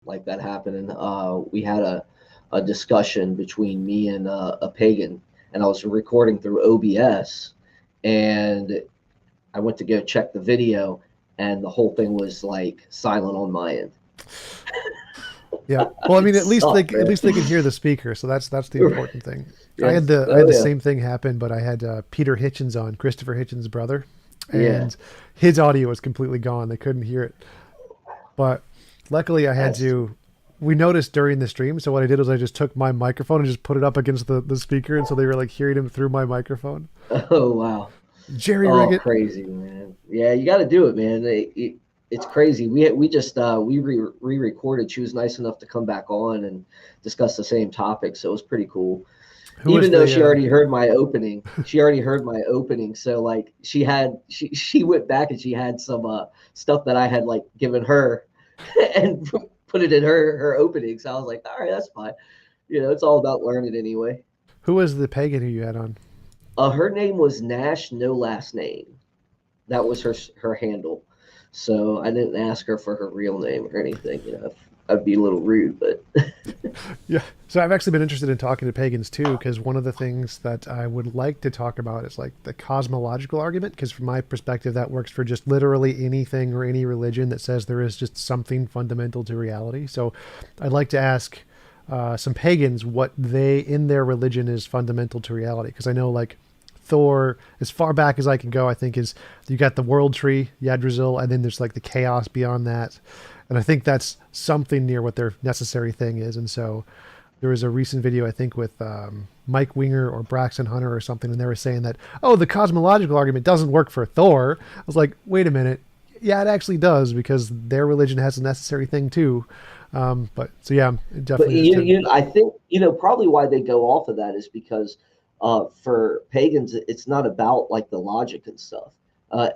like that happening. We had a discussion between me and a pagan, and I was recording through OBS, and I went to go check the video, and the whole thing was like silent on my end. Yeah. Well, I It mean, sucked, at man. least they can hear the speaker, so that's the important thing. Yes. I had Oh the yeah. same thing happen, but I had Peter Hitchens on, Christopher Hitchens' brother, Yeah. and his audio was completely gone. They couldn't hear it. But luckily, I had That's to. We noticed during the stream, so what I did was I just took my microphone and just put it up against the speaker, and so they were like hearing him through my microphone. oh wow. Jerry rig Oh, it. crazy, man. Yeah, you got to do it, man. It's crazy. We just we re-recorded. She was nice enough to come back on and discuss the same topic, so it was pretty cool. Who was Even though the? she already heard my opening, she already heard my opening. So like she went back and she had some stuff that I had like given her and put it in her opening. So I was like, all right, that's fine. It's all about learning anyway. Who was the pagan who you had on? Her name was Nash, no last name. That was her handle. So I didn't ask her for her real name or anything. I'd be a little rude, but Yeah. So I've actually been interested in talking to pagans too, because one of the things that I would like to talk about is like the cosmological argument, because from my perspective, that works for just literally anything or any religion that says there is just something fundamental to reality. So I'd like to ask some pagans what they, in their religion, is fundamental to reality, because I know like Thor, as far back as I can go, I think is you got the world tree, Yggdrasil, and then there's like the chaos beyond that. And I think that's something near what their necessary thing is. And so there was a recent video, I think, with Mike Winger or Braxton Hunter or something, and they were saying that, oh, the cosmological argument doesn't work for Thor. I was like, wait a minute. Yeah, it actually does, because their religion has a necessary thing too. But so yeah, I'm but definitely interested. I think probably why they go off of that is because for pagans it's not about like the logic and stuff.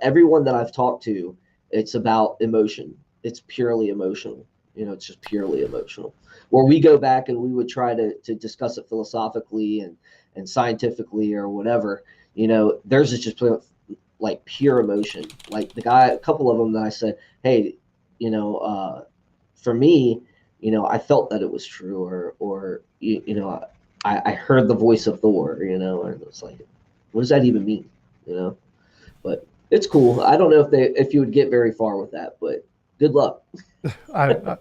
Everyone that I've talked to, it's about emotion. It's purely emotional. It's just purely emotional. Where we go back and we would try to discuss it philosophically and scientifically or whatever. Theirs is just like pure emotion. Like a couple of them that I said, hey, for me, I felt that it was true, or I heard the voice of Thor, and it's like, what does that even mean, But it's cool. I don't know if you would get very far with that, but good luck.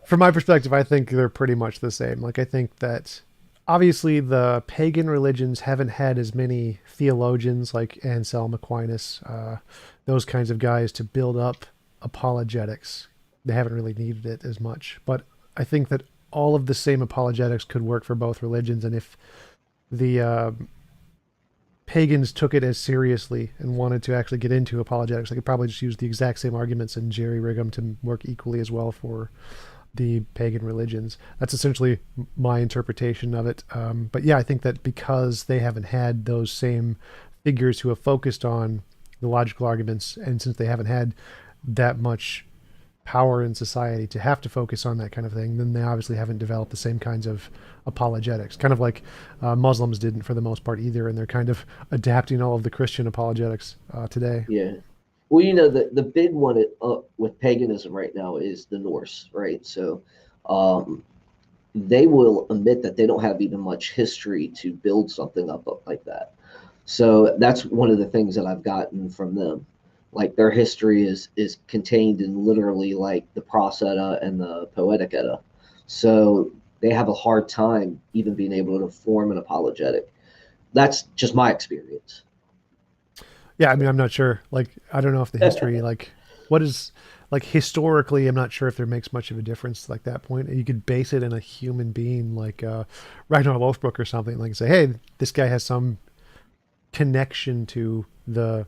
From my perspective, I think they're pretty much the same. Like, I think that obviously the pagan religions haven't had as many theologians like Anselm Aquinas, those kinds of guys to build up apologetics. They haven't really needed it as much. But I think that all of the same apologetics could work for both religions. And if the pagans took it as seriously and wanted to actually get into apologetics, they could probably just use the exact same arguments and jerry rig them to work equally as well for the pagan religions. That's essentially my interpretation of it. But yeah, I think that because they haven't had those same figures who have focused on the logical arguments, and since they haven't had that much power in society to have to focus on that kind of thing, then they obviously haven't developed the same kinds of apologetics, kind of like Muslims didn't for the most part either, and they're kind of adapting all of the Christian apologetics today. Yeah. Well, the big one with paganism right now is the Norse, right? So um, they will admit that they don't have even much history to build something up like that. So that's one of the things that I've gotten from them. Like their history is contained in literally like the Pros Edda and the Poetic Edda. So they have a hard time even being able to form an apologetic. That's just my experience. Yeah, I mean, I'm not sure. Like, I don't know if the history, like, what is, like, historically, I'm not sure if there makes much of a difference, like, that point. You could base it in a human being, like Ragnar Lothbrok or something, like, say, hey, this guy has some connection to the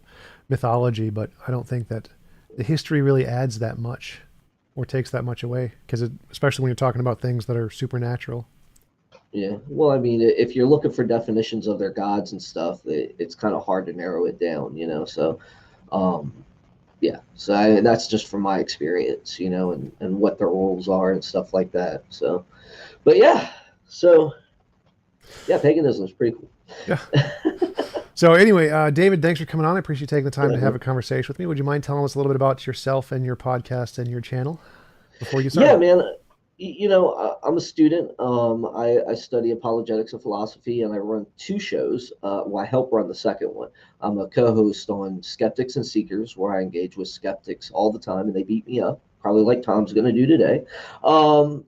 mythology, but I don't think that the history really adds that much or takes that much away, because especially when you're talking about things that are supernatural. Yeah. Well, I mean, if you're looking for definitions of their gods and stuff, it's kind of hard to narrow it down. So, um, yeah. So that's just from my experience, and what their roles are and stuff like that. So, but yeah. So, yeah, paganism is pretty Yeah. cool. So anyway, David, thanks for coming on. I appreciate you taking the time Yeah, to have a conversation with me. Would you mind telling us a little bit about yourself and your podcast and your channel before you get yeah, started? man. I'm a student. I study apologetics and philosophy, and I run two shows. Well, I help run the second one. I'm a co-host on Skeptics and Seekers, where I engage with skeptics all the time, and they beat me up, probably like Tom's going to do today. And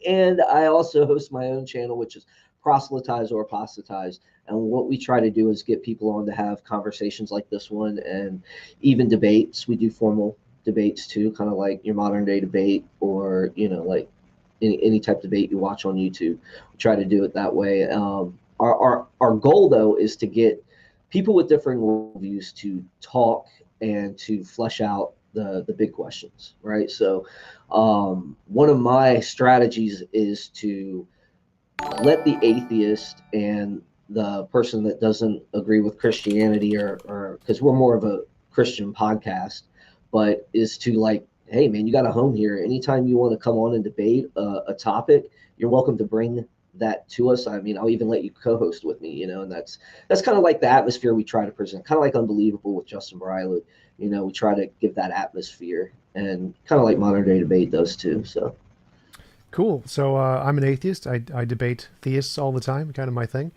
and I also host my own channel, which is Proselytize or Apostatize. And what we try to do is get people on to have conversations like this one, and even debates. We do formal debates too, kind of like your modern day debate, or like any type of debate you watch on YouTube. We try to do it that way. Our goal though is to get people with different worldviews to talk and to flesh out the big questions, right? So one of my strategies is to let the atheist and the person that doesn't agree with Christianity, or because we're more of a Christian podcast, but is to like, hey man, you got a home here. Anytime you want to come on and debate a topic, you're welcome to bring that to us. I mean, I'll even let you co-host with me, and that's kind of like the atmosphere we try to present, kind of like Unbelievable with Justin Briley. We try to give that atmosphere, and kind of like modern day debate does too. So Cool. So I'm an atheist. I debate theists all the time, kind of my thing.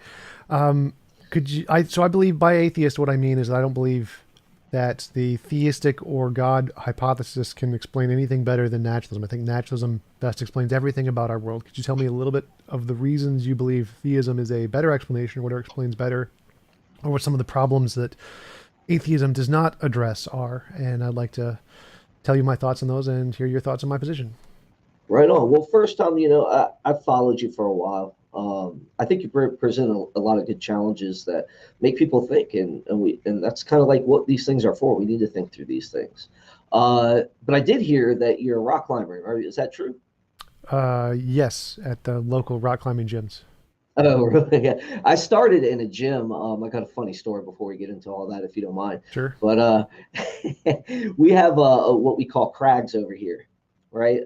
Could you? So I believe by atheist, what I mean is I don't believe that the theistic or God hypothesis can explain anything better than naturalism. I think naturalism best explains everything about our world. Could you tell me a little bit of the reasons you believe theism is a better explanation, or what it explains better, or what some of the problems that atheism does not address are? And I'd like to tell you my thoughts on those and hear your thoughts on my position. right on. Well, first, Tom, I've followed you for a while. I think you present a lot of good challenges that make people think, and that's kind of like what these things are for. We need to think through these things. But I did hear that you're a rock climber. Right? Is that true? Yes, at the local rock climbing gyms. Oh, really? Yeah. I started in a gym. I got a funny story before we get into all that, if you don't mind. Sure. But we have what we call crags over here, right?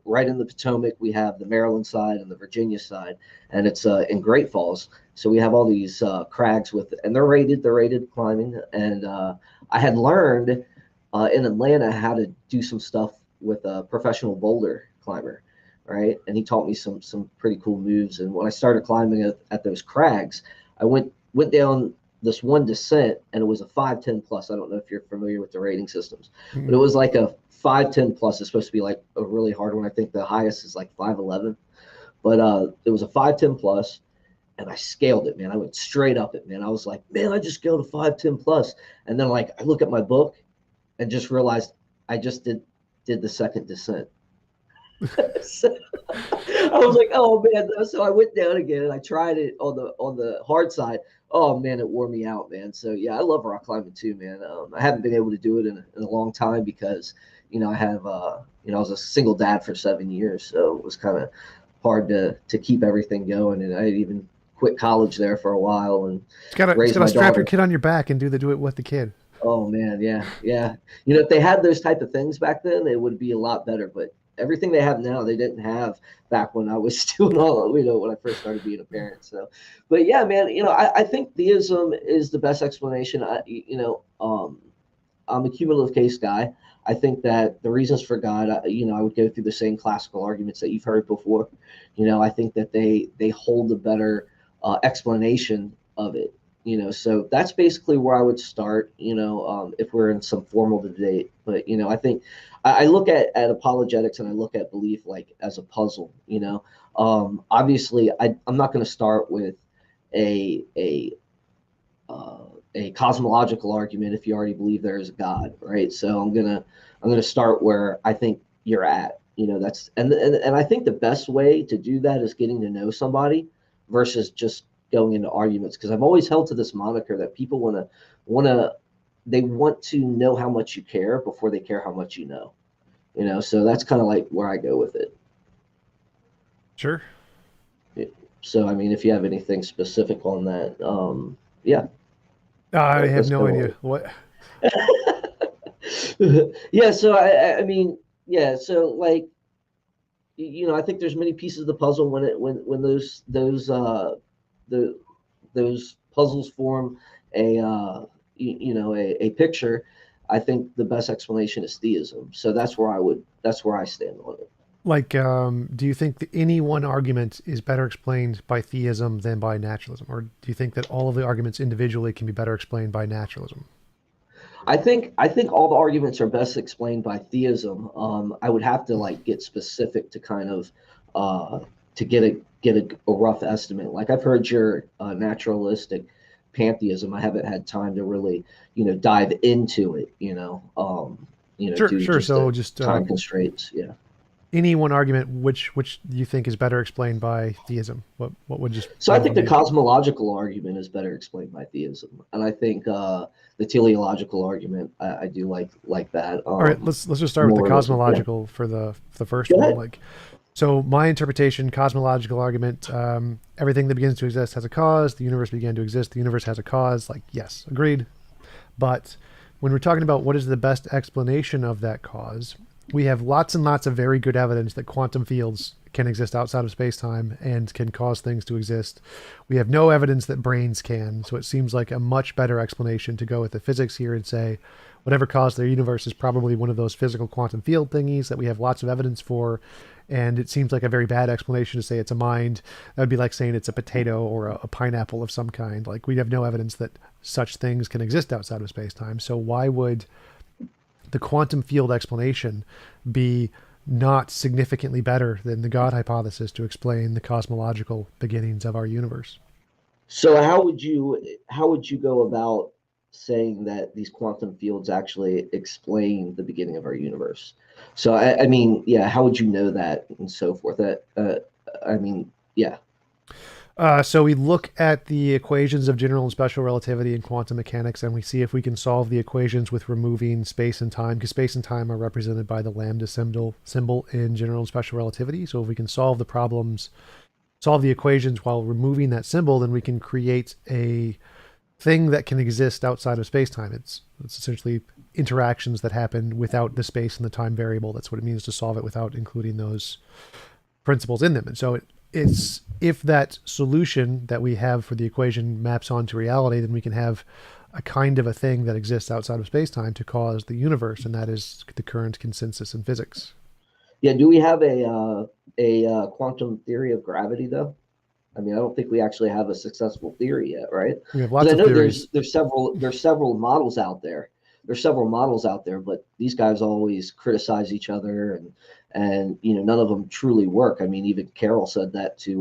Right in the Potomac, we have the Maryland side and the Virginia side, and it's in Great Falls. So we have all these crags and they're rated climbing. And I had learned in Atlanta how to do some stuff with a professional boulder climber, right? And he taught me some pretty cool moves. And when I started climbing at those crags, I went down this one descent, and it was a 510 plus. I don't know if you're familiar with the rating systems, but it Mm. was like a 510 plus. It's supposed to be like a really hard one. I think the highest is like 511, but it was a 510 plus, and I scaled it, man. I went straight up it, man. I was like, man, I just scaled a 510 plus. And then like I look at my book and just realized I just did the second descent. So I was like, oh man. So I went down again and I tried it on the hard side. Oh man, it wore me out, man. So yeah, I love rock climbing too, man. I haven't been able to do it in a long time because I have I was a single dad for 7 years, so it was kind of hard to keep everything going. And I even quit college there for a while and It's raised gotta my strap your daughter. kid on your back and do it with the kid. Oh man, yeah, yeah. If they had those type of things back then, it would be a lot better. But everything they have now, they didn't have back when I was doing all, when I first started being a parent. So, but yeah, man, I think theism is the best explanation. I'm a cumulative case guy. I think that the reasons for God, I would go through the same classical arguments that you've heard before. I think that they hold a better explanation of it. So that's basically where I would start. If we're in some formal debate, but I think I look at apologetics and I look at belief like as a puzzle. Obviously, I'm not going to start with a a a cosmological argument if you already believe there is a God, right? So I'm gonna start where I think you're at. That's and I think the best way to do that is getting to know somebody versus just going into arguments. Because I've always held to this moniker that people wanna they want to know how much you care before they care how much you know. So that's kind of like where I go with it. Sure. So I mean, if you have anything specific on that, yeah, I have let's no go on idea what. it. Yeah, so I mean, yeah, so like I think there's many pieces of the puzzle when the those puzzles form a picture. I think the best explanation is theism. So that's where I stand on it. Like, do you think that any one argument is better explained by theism than by naturalism? Or do you think that all of the arguments individually can be better explained by naturalism? I think all the arguments are best explained by theism. I would have to like get specific to kind of uh, to get a rough estimate. Like I've heard your naturalistic pantheism. I haven't had time to really dive into it. Sure, due to sure. just So the just time constraints. Yeah. any one argument, which do you think is better explained by theism? What would just So I one of think them the be? cosmological argument is better explained by theism, and I think the teleological argument I do like that All right, let's just start with the more. Yeah. cosmological for the first Go one. ahead. Like, so my interpretation, cosmological argument, everything that begins to exist has a cause. The universe began to exist. The universe has a cause. Like, yes, agreed. But when we're talking about what is the best explanation of that cause, we have lots and lots of very good evidence that quantum fields can exist outside of space-time and can cause things to exist. We have no evidence that brains can, so it seems like a much better explanation to go with the physics here and say whatever caused their universe is probably one of those physical quantum field thingies that we have lots of evidence for. And it seems like a very bad explanation to say it's a mind. That would be like saying it's a potato or a pineapple of some kind. Like we have no evidence that such things can exist outside of space-time. So why would the quantum field explanation be not significantly better than the God hypothesis to explain the cosmological beginnings of our universe? So how would you go about saying that these quantum fields actually explain the beginning of our universe? So I mean, yeah, how would you know that and so forth? I mean, yeah. So we look at the equations of general and special relativity in quantum mechanics, and we see if we can solve the equations with removing space and time, because space and time are represented by the lambda symbol in general and special relativity. So if we can solve the problems, solve the equations while removing that symbol, then we can create a thing that can exist outside of space-time. It's essentially interactions that happen without the space and the time variable. That's what it means to solve it without including those principles in them. And so it's if that solution that we have for the equation maps onto reality, then we can have a kind of a thing that exists outside of space-time to cause the universe, and that is the current consensus in physics. Yeah, do we have a quantum theory of gravity though? I mean, I don't think we actually have a successful theory yet, right? We have Because lots I of know theories. there's several models out there. There's several models out there, but these guys always criticize each other, and none of them truly work. I mean, even Carroll said that to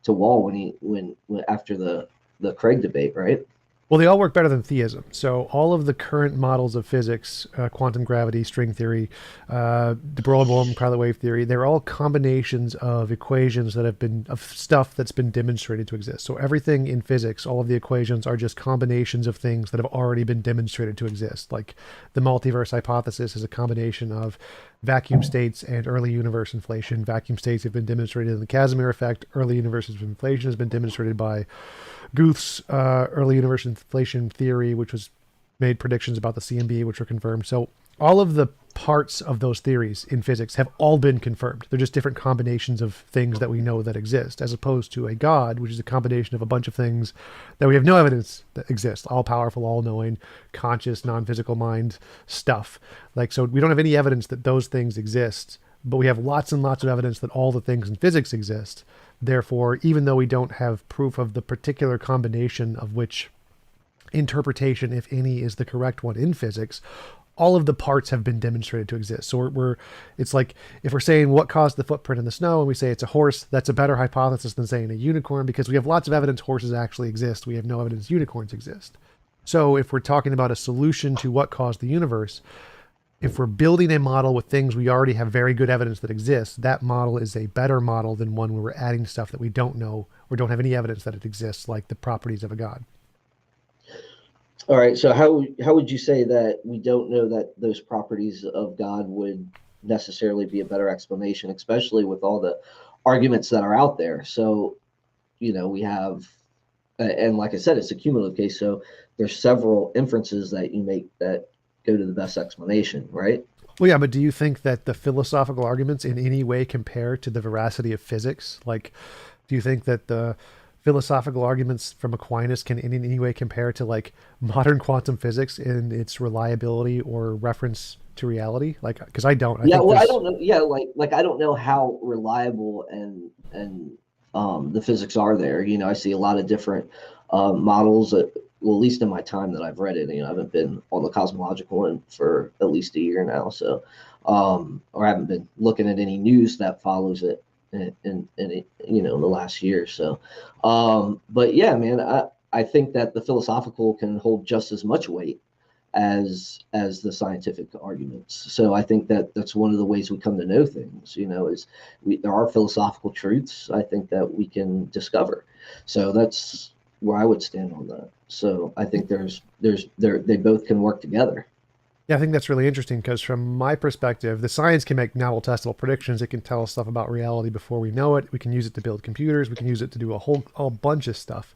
Wall when after the Craig debate, right? Well, they all work better than theism. So all of the current models of physics, quantum gravity, string theory, de Broglie pilot wave theory, they're all combinations of equations that have been of stuff that's been demonstrated to exist. So everything in physics, all of the equations are just combinations of things that have already been demonstrated to exist. Like the multiverse hypothesis is a combination of vacuum states and early universe inflation. Vacuum states have been demonstrated in the Casimir effect. Early universe inflation has been demonstrated by Guth's early universe inflation theory, which was made predictions about the CMB, which were confirmed. So all of the parts of those theories in physics have all been confirmed. They're just different combinations of things that we know that exist, as opposed to a God, which is a combination of a bunch of things that we have no evidence that exist, all powerful, all knowing, conscious, non-physical mind stuff. Like, so we don't have any evidence that those things exist, but we have lots and lots of evidence that all the things in physics exist. Therefore, even though we don't have proof of the particular combination of which interpretation, if any, is the correct one in physics, all of the parts have been demonstrated to exist. So it's like if we're saying what caused the footprint in the snow and we say it's a horse, that's a better hypothesis than saying a unicorn, because we have lots of evidence horses actually exist. We have no evidence unicorns exist. So if we're talking about a solution to what caused the universe, if we're building a model with things we already have very good evidence that exists, that model is a better model than one where we're adding stuff that we don't know or don't have any evidence that it exists, like the properties of a god. All right. So how would you say that we don't know that those properties of God would necessarily be a better explanation, especially with all the arguments that are out there? So we have, and like I said, it's a cumulative case. So there's several inferences that you make that go to the best explanation, right? Well, yeah, but do you think that the philosophical arguments in any way compare to the veracity of physics? Like, do you think that the philosophical arguments from Aquinas can in any way compare to like modern quantum physics in its reliability or reference to reality? Like, because I don't. I Yeah, think well, I there's. don't know. Yeah, like I don't know how reliable and the physics are there. I see a lot of different models. Well, at least in my time that I've read it, I haven't been on the cosmological one for at least a year now. So, or I haven't been looking at any news that follows it in the last year. So, but yeah, man, I think that the philosophical can hold just as much weight as the scientific arguments. So I think that that's one of the ways we come to know things. Is there are philosophical truths I think that we can discover. So that's where I would stand on that. So I think they both can work together. Yeah, I think that's really interesting because from my perspective, the science can make novel testable predictions. It can tell us stuff about reality before we know it. We can use it to build computers. We can use it to do a bunch of stuff.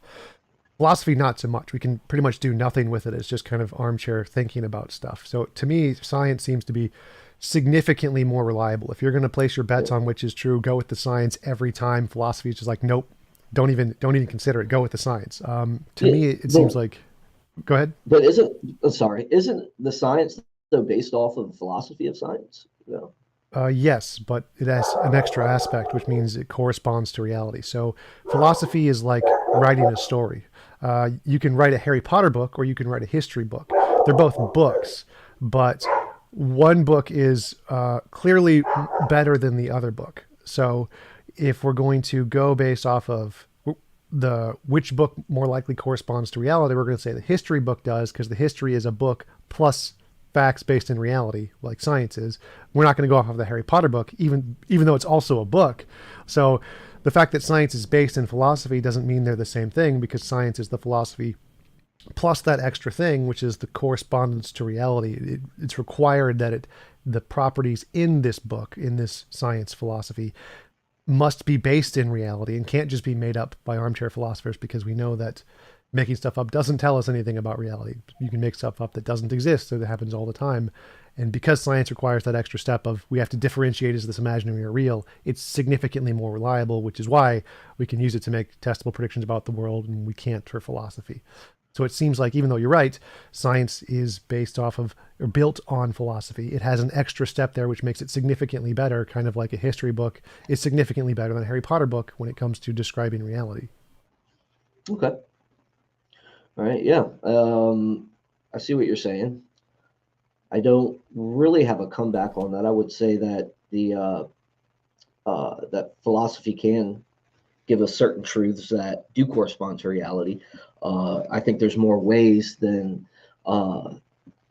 Philosophy, not so much. We can pretty much do nothing with it. It's just kind of armchair thinking about stuff. So to me, science seems to be significantly more reliable. If you're going to place your bets on which is true, go with the science every time. Philosophy is just like, nope, don't even consider it. Go with the science. To Yeah, me, it seems but like. Go ahead. but isn't the science though based off of philosophy of science? Yes, but it has an extra aspect, which means it corresponds to reality. So philosophy is like writing a story. You can write a Harry Potter book or you can write a history book. They're both books, but one book is clearly better than the other book. So if we're going to go based off of the which book more likely corresponds to reality, we're going to say the history book does because the history is a book plus facts based in reality, like science is. We're not going to go off of the Harry Potter book, even though it's also a book. So the fact that science is based in philosophy doesn't mean they're the same thing because science is the philosophy plus that extra thing, which is the correspondence to reality. It's required that the properties in this book, in this science philosophy, must be based in reality and can't just be made up by armchair philosophers because we know that making stuff up doesn't tell us anything about reality. You can make stuff up that doesn't exist, so that happens all the time. And because science requires that extra step of we have to differentiate is this imaginary or real, it's significantly more reliable, which is why we can use it to make testable predictions about the world and we can't for philosophy. So it seems like even though you're right, science is based off of or built on philosophy. It has an extra step there which makes it significantly better, kind of like a history book is significantly better than a Harry Potter book when it comes to describing reality. Okay. All right. Yeah. I see what you're saying. I don't really have a comeback on that. I would say that that philosophy can give us certain truths that do correspond to reality. I think there's more ways than uh,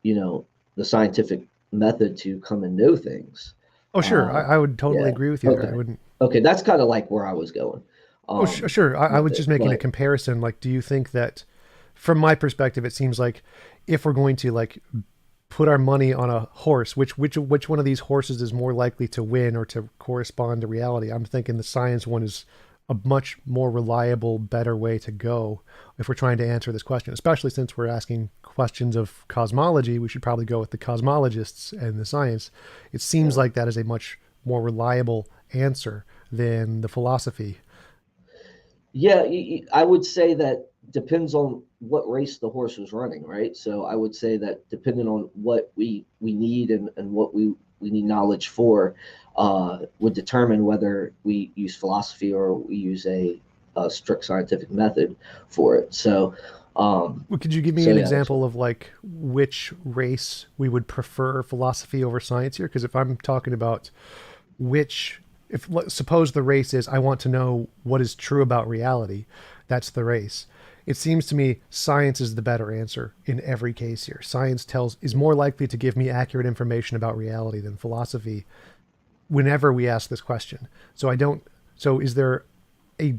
the scientific method to come and know things. Oh, sure. Uh, I would totally yeah. agree with you there. I Okay. wouldn't. Okay. That's kind of like where I was going Oh, sure. I with was it. just making a But comparison. Like, do you think that, from my perspective, it seems like if we're going to like put our money on a horse, which one of these horses is more likely to win or to correspond to reality? I'm thinking the science one is a much more reliable, better way to go if we're trying to answer this question. Especially since we're asking questions of cosmology, we should probably go with the cosmologists and the science. It seems yeah. like that is a much more reliable answer than the philosophy. Yeah, I would say that depends on what race the horse was running, right? So I would say that depending on what we need and what we need knowledge for, would determine whether we use philosophy or we use a strict scientific method for it. Well, could you give me So an yeah, that's example of like which race we would prefer philosophy over science here? Because if I'm talking about which, if suppose the race is I want to know what is true about reality, that's the race. It seems to me science is the better answer in every case here. Science tells is more likely to give me accurate information about reality than philosophy whenever we ask this question. So I don't. So is there a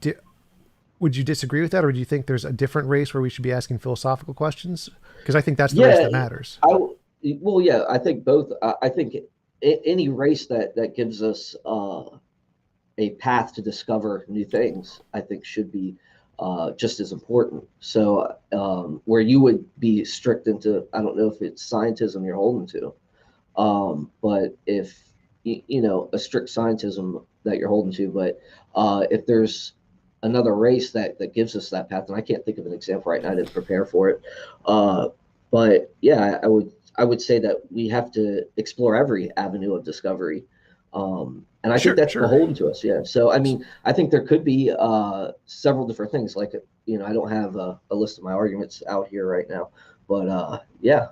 would you disagree with that, or do you think there's a different race where we should be asking philosophical questions? Because I think that's the race yeah. that matters. I well, yeah. I think both. I think any race that gives us a path to discover new things, I think should be just as important. So where you would be strict into, I don't know if it's scientism you're holding to, but if a strict scientism that you're holding to, but if there's another race that gives us that path, and I can't think of an example right now, I didn't prepare for it. Uh, but yeah, I would I would say that we have to explore every avenue of discovery. And I think Sure, that's sure. beholden to us. Yeah. So, I mean, I think there could be several different things. Like, I don't have a list of my arguments out here right now, but yeah.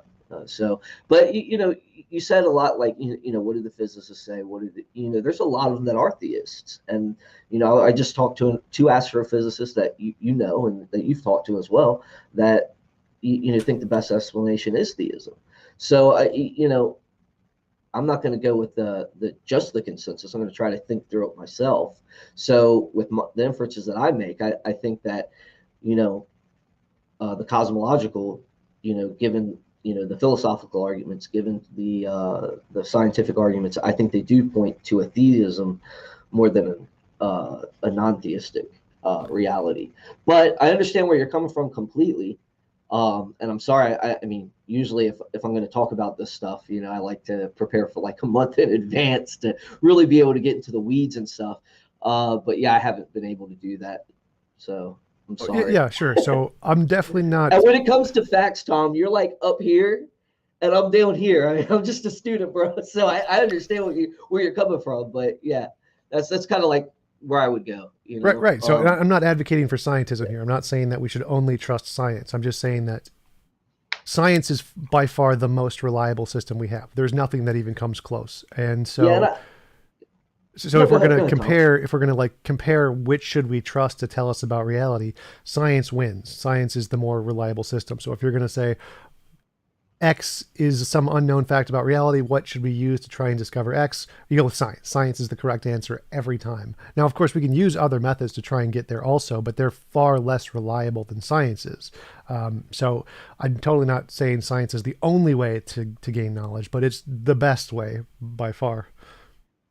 So, but you said a lot. Like, what do the physicists say? What do there's a lot of them that are theists, and I just talked to two astrophysicists that you know and that you've talked to as well that think the best explanation is theism. So, I'm not going to go with just the consensus. I'm going to try to think through it myself. So with the inferences that I make, I think that the cosmological, given the philosophical arguments, given the scientific arguments, I think they do point to a theism more than a non-theistic reality. But I understand where you're coming from completely. And I'm sorry. I mean, usually if I'm going to talk about this stuff, I like to prepare for like a month in advance to really be able to get into the weeds and stuff. But yeah, I haven't been able to do that. So I'm Oh, yeah, sorry. yeah, sure. So I'm definitely And not. when it comes to facts, Tom, you're like up here and I'm down here. I mean, I'm just a student, bro. So I understand where you're coming from. But yeah, that's kind of like where I would go, Right, right. So I'm not advocating for scientism here. I'm not saying that we should only trust science. I'm just saying that science is by far the most reliable system we have. There's nothing that even comes close. And yeah. And so so no, if we're going go to ahead, Tom. compare, if we're going to like compare which should we trust to tell us about reality, science wins. Science is the more reliable system. So if you're going to say X is some unknown fact about reality, what should we use to try and discover X? You go with science. Science is the correct answer every time. Now, of course, we can use other methods to try and get there also, but they're far less reliable than science is. So I'm totally not saying science is the only way to gain knowledge, but it's the best way by far.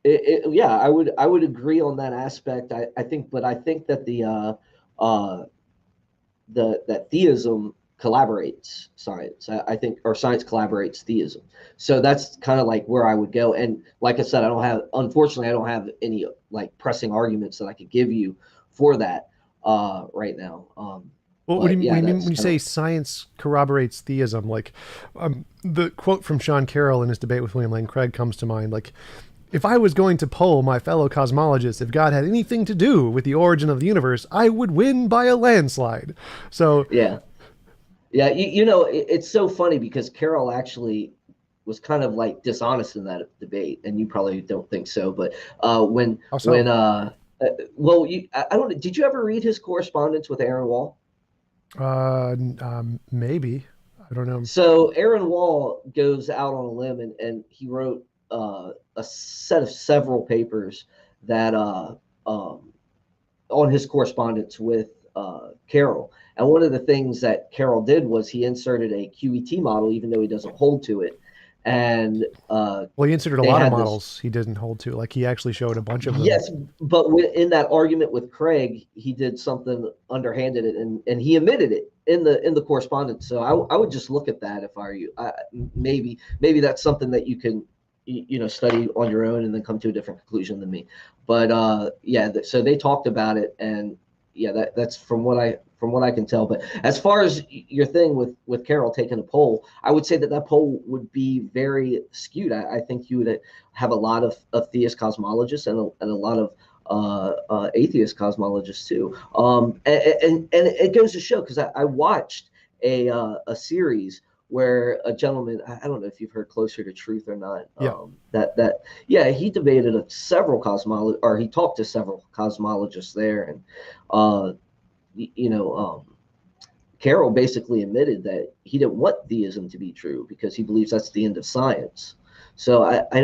Yeah, I would agree on that aspect. I think, but I think that uh, that theism collaborates science. I think, or science collaborates theism. So that's kind of like where I would go. And like I said, unfortunately, I don't have any like pressing arguments that I could give you for that right now. Well, But what do yeah, you mean that's when you kind say of science corroborates theism? Like, the quote from Sean Carroll in his debate with William Lane Craig comes to mind. Like, if I was going to poll my fellow cosmologists if God had anything to do with the origin of the universe, I would win by a landslide. So, yeah. Yeah, it's so funny because Carol actually was kind of like dishonest in that debate, and you probably don't think so. But how when so? well, I don't. Did you ever read his correspondence with Aaron Wall? Maybe. I don't know. So Aaron Wall goes out on a limb and he wrote a set of several papers that on his correspondence with Carroll. And one of the things that Carroll did was he inserted a QET model, even though he doesn't hold to it. And Well, he inserted a they lot of had this, models he didn't hold to. Like, he actually showed a bunch of them. yes, but in that argument with Craig, he did something underhanded, and he admitted it in the correspondence. So I would just look at that if I were you. Maybe that's something that you can study on your own and then come to a different conclusion than me. But yeah, so they talked about it, and yeah, that's from what I can tell. But as far as your thing with Carol taking a poll, I would say that poll would be very skewed. I think you would have a lot of theist cosmologists and a lot of atheist cosmologists too. And it goes to show because I watched a series where a gentleman, I don't know if you've heard Closer to Truth or not, Yeah. that yeah, he debated several cosmologists, or he talked to several cosmologists there, and uh, you know, Carroll basically admitted that he didn't want theism to be true because he believes that's the end of science. So I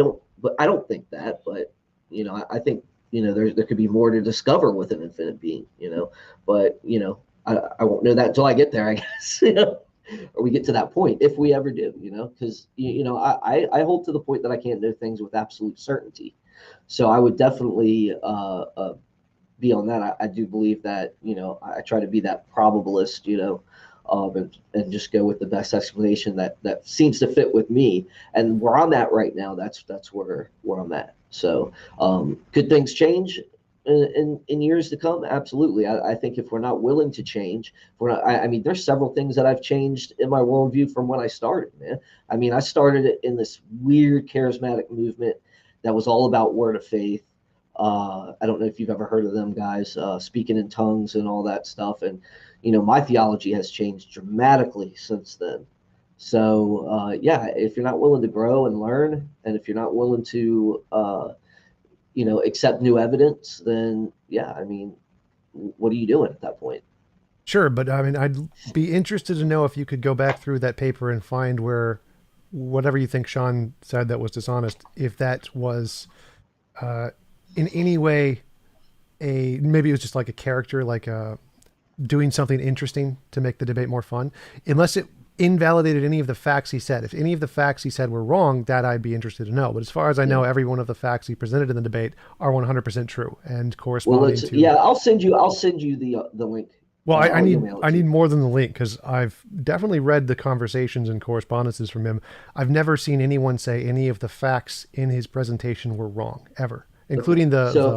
don't think that, but I think there could be more to discover with an infinite being, but I won't know that until I get there, I guess, or we get to that point if we ever do, because I hold to the point that I can't know things with absolute certainty. So I would definitely be on that. I do believe that I try to be that probabilist, and just go with the best explanation that seems to fit with me. And where I'm at right now, that's where I'm at. So could things change? in years to come, absolutely. I think if we're not willing to change, if we're not, I mean, there's several things that I've changed in my worldview from when I started, man. I mean, I started it in this weird charismatic movement that was all about word of faith. I don't know if you've ever heard of them guys, speaking in tongues and all that stuff. And, my theology has changed dramatically since then. So, yeah, if you're not willing to grow and learn, and if you're not willing to, accept new evidence, then yeah, I mean, what are you doing at that point? Sure, but I mean, I'd be interested to know if you could go back through that paper and find where whatever you think Sean said that was dishonest, if that was uh, in any way maybe it was just like a character, like doing something interesting to make the debate more fun, unless it invalidated any of the facts he said. If any of the facts he said were wrong, that I'd be interested to know. But as far as I know, Yeah. every one of the facts he presented in the debate are 100% true and Well, corresponding to. yeah, I'll send you the link. Well, I I'll need email it I to need you. more than the link because I've definitely read the conversations and correspondences from him. I've never seen anyone say any of the facts in his presentation were wrong ever, Okay. including the So the.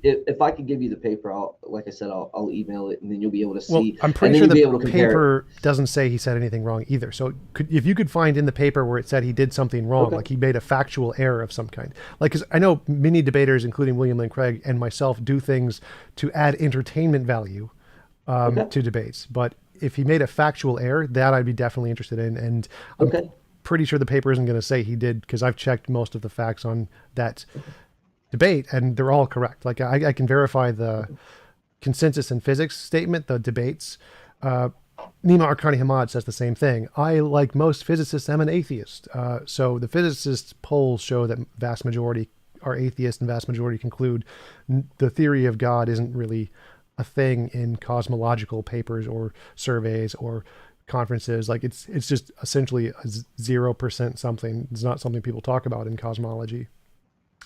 if I could give you the paper, like I said, I'll email it, and then you'll be able to Well, see, I'm and pretty then sure you'll the be able to compare it. paper doesn't say he said anything wrong either. So if you could find in the paper where it said he did something wrong, Okay. like he made a factual error of some kind, like because I know many debaters, including William Lane Craig and myself, do things to add entertainment value Okay. to debates. But if he made a factual error, that I'd be definitely interested in. And I'm Okay. pretty sure the paper isn't going to say he did because I've checked most of the facts on that debate and they're all correct. Like I can verify the consensus in physics statement, the debates. Nima Arkani Hamad says the same thing. I, like most physicists, am an atheist. So the physicists' polls show that vast majority are atheists and vast majority conclude the theory of God isn't really a thing in cosmological papers or surveys or conferences. Like it's just essentially a 0% something. It's not something people talk about in cosmology.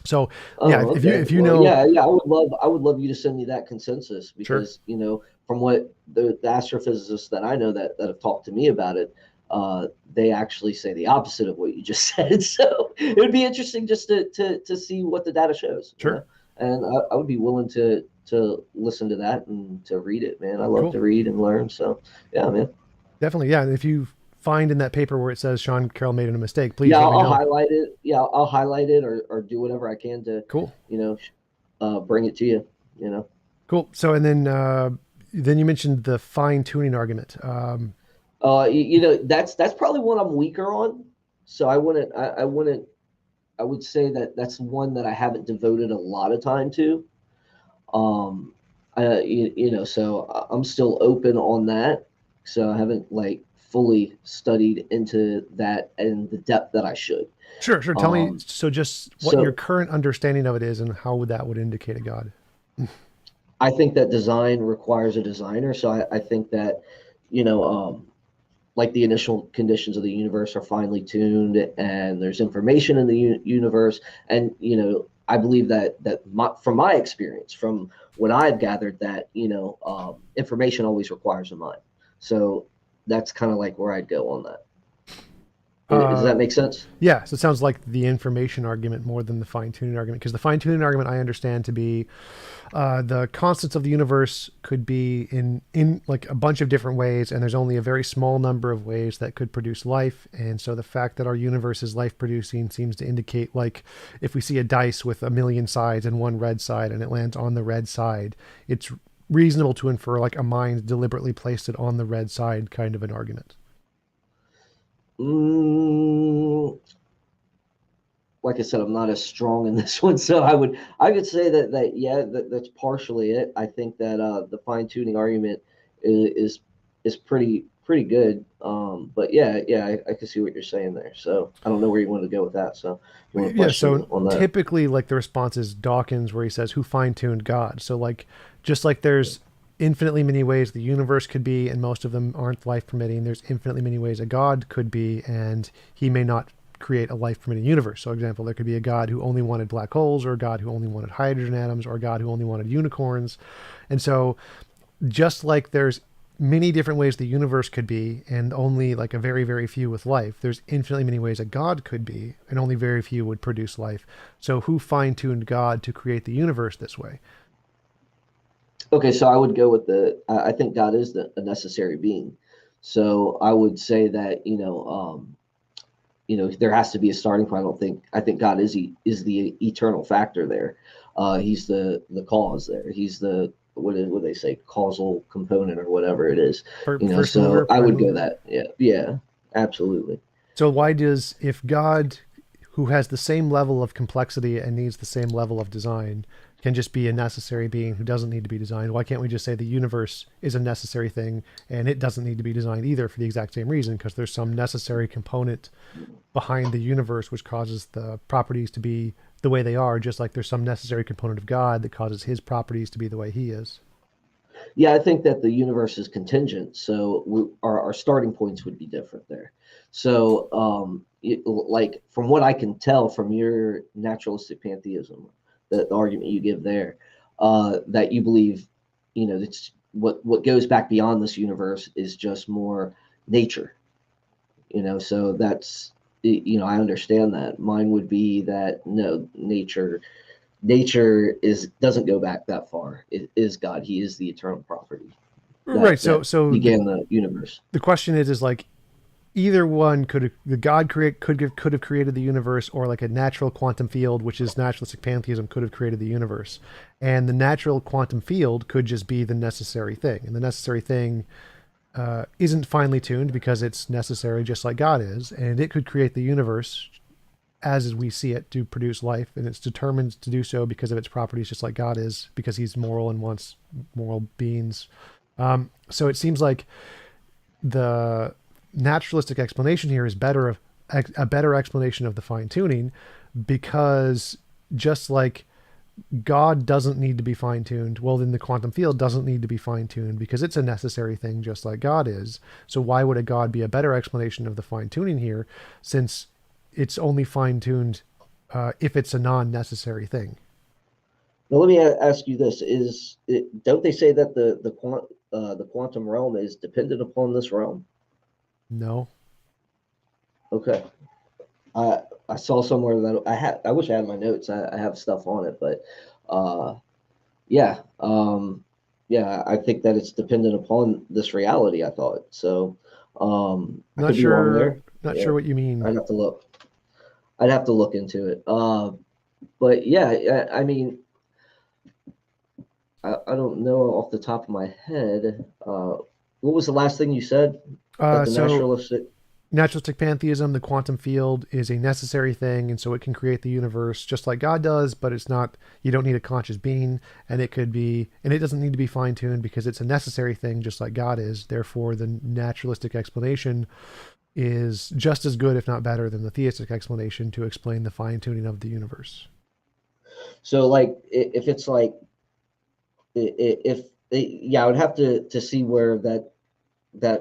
So yeah, Oh, if you okay. if you Well, know, yeah, yeah. I would love you to send me that consensus sure, because from what the astrophysicists that I know that have talked to me about it, they actually say the opposite of what you just said. So it would be interesting just to see what the data shows, sure, and I would be willing to listen to that and to read it, man. I love cool. to read and learn. So yeah, man. Definitely, yeah. And if you find in that paper where it says Sean Carroll made a mistake, please Yeah, let me I'll know. highlight it. Yeah, I'll highlight it or do whatever I can to, Cool, you know, bring it to you. You know. cool. So and then you mentioned the fine tuning argument. That's probably one I'm weaker on. So I would say that that's one that I haven't devoted a lot of time to. Um, so I'm still open on that. So I haven't like fully studied into that in the depth that I should. Sure, sure. Tell me. Um, So just what your so current understanding of it is, and how would that would indicate a god. I think that design requires a designer. So I think that, you know, like the initial conditions of the universe are finely tuned and there's information in the universe, and I believe from my experience, from what I've gathered, that information always requires a mind. So that's kind of like where I'd go on that. Does Uh, that make sense? Yeah, so it sounds like the information argument more than the fine tuning argument, because the fine tuning argument I understand to be the constants of the universe could be in like a bunch of different ways, and there's only a very small number of ways that could produce life. And so the fact that our universe is life producing seems to indicate, like, if we see a dice with a million sides and one red side and it lands on the red side, it's reasonable to infer like a mind deliberately placed it on the red side, kind of an argument. Mm, like I said, I'm not as strong in this one, so I could say that yeah, that's partially it. I think that the fine tuning argument is pretty good. But yeah, I can see what you're saying there. So I don't know where you want to go with that. So you want to Yeah, question so on that? typically, like, the response is Dawkins, where he says, "Who fine-tuned God?" So, like, just like there's infinitely many ways the universe could be, and most of them aren't life permitting. There's infinitely many ways a God could be, and he may not create a life permitting universe. So, example, there could be a God who only wanted black holes, or a God who only wanted hydrogen atoms, or a God who only wanted unicorns. And so, just like there's many different ways the universe could be and only like a very very few with life, there's infinitely many ways a god could be and only very few would produce life. So who fine-tuned God to create the universe this way? Okay, so I would go with I think God is a necessary being. So I would say that, there has to be a starting point. I think God is the eternal factor there. He's the cause there. He's the what they say, causal component or whatever it is. First mover, So I prime would go mover. that. Yeah, yeah, absolutely. So why does, if God, who has the same level of complexity and needs the same level of design, can just be a necessary being who doesn't need to be designed, why can't we just say the universe is a necessary thing and it doesn't need to be designed either for the exact same reason? Because there's some necessary component behind the universe which causes the properties to be the way they are, just like there's some necessary component of God that causes his properties to be the way he is. Yeah, I think that the universe is contingent, so our starting points would be different there. So, like from what I can tell from your naturalistic pantheism, the argument you give there, that you believe, it's what goes back beyond this universe is just more nature. So that's, I understand that. Mine would be that no, nature is doesn't go back that far. It is God. He is the eternal property Right. So that so began the universe. the question is like either one could have, the God create could have created the universe, or like a natural quantum field, which is naturalistic pantheism, could have created the universe, and the natural quantum field could just be the necessary thing, and the necessary thing isn't finely tuned because it's necessary, just like God is, and it could create the universe as we see it to produce life, and it's determined to do so because of its properties, just like God is, because He's moral and wants moral beings. So it seems like the naturalistic explanation here is a better explanation of the fine tuning, because just like God doesn't need to be fine tuned, well, then the quantum field doesn't need to be fine tuned because it's a necessary thing, just like God is. So why would a God be a better explanation of the fine tuning here, since it's only fine tuned if it's a non necessary thing? Now, let me ask you this: don't they say that the quantum realm is dependent upon this realm? No. Okay. I I saw somewhere that I wish I had my notes. I have stuff on it, but uh, yeah, yeah, I think that it's dependent upon this reality. I thought so. I Not could be wrong sure. there. Not Yeah, sure what you mean. I'd have to look. I'd have to look into it. But yeah, I mean, I don't know off the top of my head. What was the last thing you said? That the So naturalistic. naturalistic pantheism, the quantum field is a necessary thing, and so it can create the universe just like God does, but it's not, you don't need a conscious being, and it could be, and it doesn't need to be fine tuned because it's a necessary thing just like God is. Therefore, the naturalistic explanation is just as good, if not better, than the theistic explanation to explain the fine tuning of the universe. So, like, if it's like, if yeah, I would have to see where that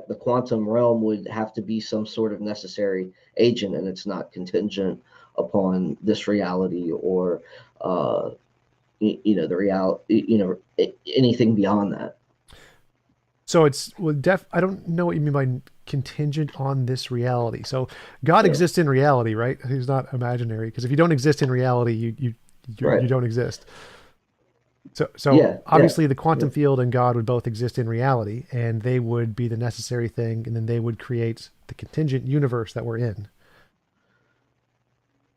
the quantum realm would have to be some sort of necessary agent, and it's not contingent upon this reality or uh, the reality, anything beyond that. So it's, well, I don't know what you mean by contingent on this reality. So God Yeah, exists in reality, right? He's not imaginary, because if you don't exist in reality, you right. don't exist. So Yeah, yeah, obviously the yeah. quantum field and God would both exist in reality, and they would be the necessary thing, and then they would create the contingent universe that we're in.